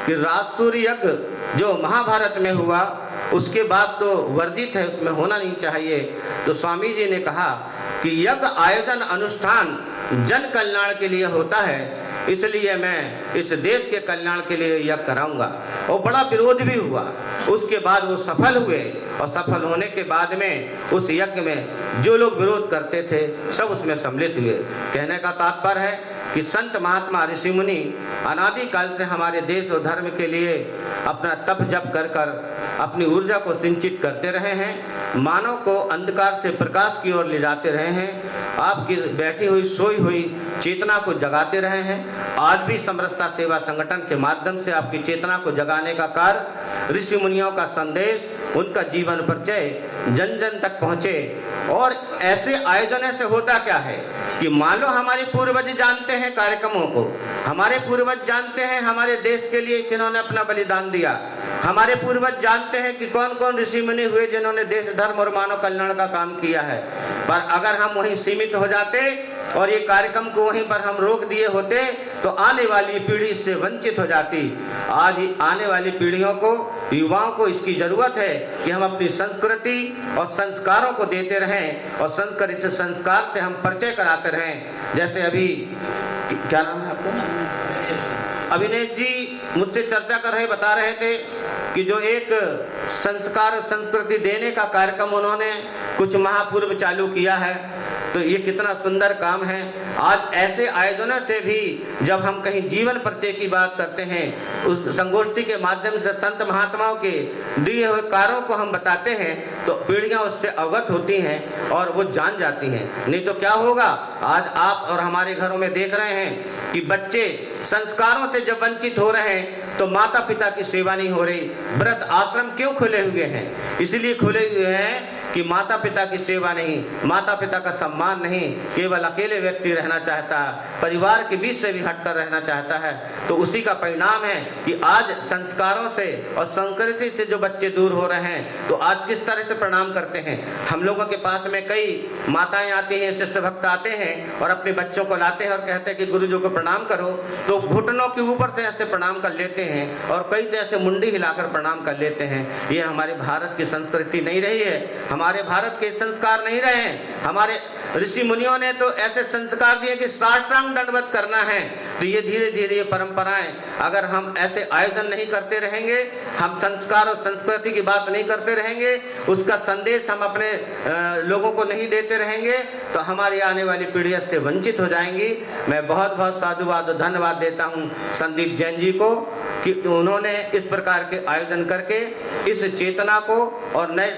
कि राज सूर्य यज्ञ जो महाभारत में हुआ उसके बाद तो वर्जित है, उसमें होना नहीं चाहिए। तो स्वामी जी ने कहा कि यज्ञ आयोजन अनुष्ठान जन कल्याण के लिए होता है, इसलिए मैं इस देश के कल्याण के लिए यज्ञ कराऊंगा। और बड़ा विरोध भी हुआ। उसके बाद वो सफल हुए और सफल होने के बाद में उस यज्ञ में जो लोग विरोध करते थे सब उसमें सम्मिलित हुए। कहने का तात्पर्य है कि संत महात्मा ऋषि मुनि अनादिकाल से हमारे देश और धर्म के लिए अपना तप जप कर कर अपनी ऊर्जा को सिंचित करते रहे हैं, मानव को अंधकार से प्रकाश की ओर ले जाते रहे हैं, आपकी बैठी हुई सोई हुई चेतना को जगाते रहे हैं। आज भी समरसता सेवा संगठन के माध्यम से आपकी चेतना को जगाने का कार्य, ऋषि मुनियों का संदेश, उनका जीवन परिचय जन जन तक पहुँचे। और ऐसे आयोजन से होता क्या है कि मान लो हमारे पूर्वज जानते हैं कार्यक्रमों को, हमारे पूर्वज जानते हैं हमारे देश के लिए किन्होंने अपना बलिदान दिया, हमारे पूर्वज जानते हैं कि कौन कौन ऋषि मुनि हुए जिन्होंने देश धर्म और मानव कल्याण का काम किया है। पर अगर हम वहीं सीमित हो जाते और ये कार्यक्रम को वहीं पर हम रोक दिए होते तो आने वाली पीढ़ी इससे वंचित हो जाती। आज आने वाली पीढ़ियों को, युवाओं को इसकी ज़रूरत है कि हम अपनी संस्कृति और संस्कारों को देते रहें और संस्कृत संस्कार से हम परिचय कराते रहें। जैसे अभी क्या नाम है आपका, अभिनेश जी मुझसे चर्चा कर रहे, बता रहे थे कि जो एक संस्कार संस्कृति देने का कार्यक्रम उन्होंने कुछ माह पूर्व चालू किया है, तो ये कितना सुंदर काम है। आज ऐसे आयोजनों से भी जब हम कहीं जीवन परिचय की बात करते हैं, उस संगोष्ठी के माध्यम से संत महात्माओं के दिए हुए कार्यों को हम बताते हैं तो पीढ़ियां उससे अवगत होती हैं और वो जान जाती हैं। नहीं तो क्या होगा, आज आप और हमारे घरों में देख रहे हैं कि बच्चे संस्कारों से जब वंचित हो रहे हैं तो माता पिता की सेवा नहीं हो रही। वृद्ध आश्रम क्यों खुले हुए हैं? इसलिए खुले हुए हैं कि माता पिता की सेवा नहीं, माता पिता का सम्मान नहीं, केवल अकेले व्यक्ति रहना चाहता है, परिवार के बीच से भी हटकर रहना चाहता है। तो उसी का परिणाम है कि आज संस्कारों से और संस्कृति से जो बच्चे दूर हो रहे हैं तो आज किस तरह से प्रणाम करते हैं। हम लोगों के पास में कई माताएं आती हैं, शिष्य भक्त आते हैं और अपने बच्चों को लाते हैं और कहते हैं कि गुरुजी को प्रणाम करो, तो घुटनों के ऊपर से ऐसे प्रणाम कर लेते हैं और कई तरह से मुंडी हिलाकर प्रणाम कर लेते हैं। ये हमारे भारत की संस्कृति नहीं रही है, हमारे भारत के संस्कार नहीं रहे हैं। हमारे ऋषि मुनियों ने तो ऐसे संस्कार दिए कि साष्टांग दंडवत करना है। तो ये धीरे धीरे ये परंपराएं अगर हम ऐसे आयोजन नहीं करते रहेंगे, हम संस्कार और संस्कृति की बात नहीं करते रहेंगे, उसका संदेश हम अपने लोगों को नहीं देते रहेंगे, तो हमारी आने वाली पीढ़ी से वंचित हो जाएंगी। मैं बहुत बहुत साधुवाद और धन्यवाद देता हूं संदीप जैन जी को कि उन्होंने इस प्रकार के आयोजन करके इस चेतना को और नए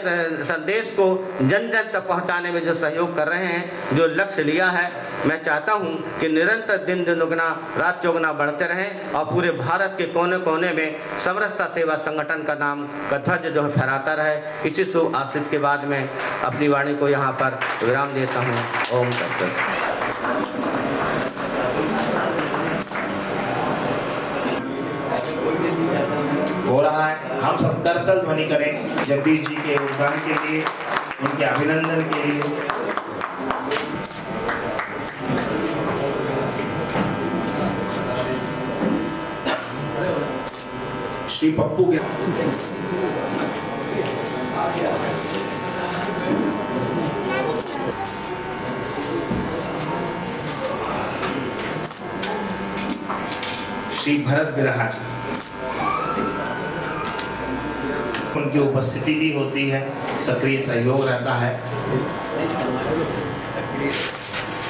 संदेश को जन जन तक पहुंचाने में जो सहयोग कर रहे हैं, जो लक्ष्य लिया है, मैं चाहता हूं कि निरंतर दिन दुगना रात चौगुना बढ़ते रहें और पूरे भारत के कोने कोने में समरसता सेवा संगठन का नाम का ध्वज जो है फहराता रहे। इसी शुभ आशीष के बाद में अपनी वाणी को यहाँ पर विराम देता हूँ। ओम तत्सत। हो रहा है, हम सब करतल ध्वनि करें जगदीश जी के योगदान के लिए, उनके अभिनंदन के लिए। श्री पप्पू के श्री भरत बिरहा जी, उनकी उपस्थिति भी होती है, सक्रिय सहयोग रहता है।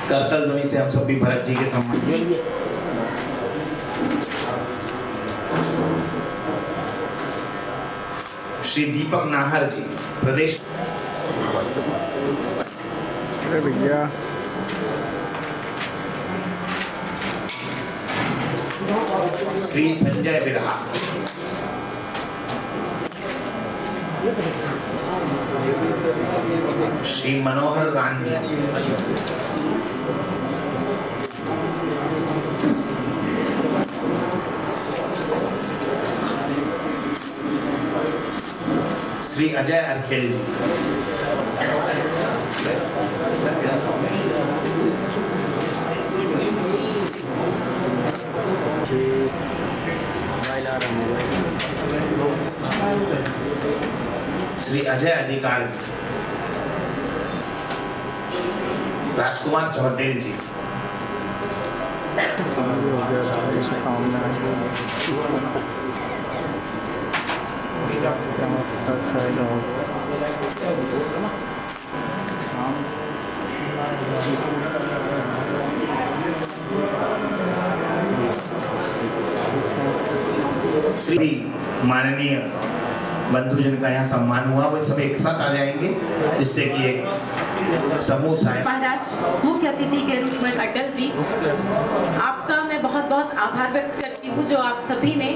करतल ध्वनि से हम सब भी भरत जी के सम्मान। श्री दीपक नाहर जी प्रदेश। अरे भैया श्री संजय बिरहा। श्री मनोहर रांझी। श्री अजय अरखेल जी। श्री अजय अधिकार जी। राजकुमार चौटेल जी। श्री माननीय बंधुजन का यहाँ सम्मान हुआ, वो सब एक साथ आ जाएंगे जिससे कि एक समूह शायद। महाराज, मुख्य अतिथि के रूप में अटल जी, आपका मैं बहुत बहुत आभार व्यक्त करती हूँ जो आप सभी ने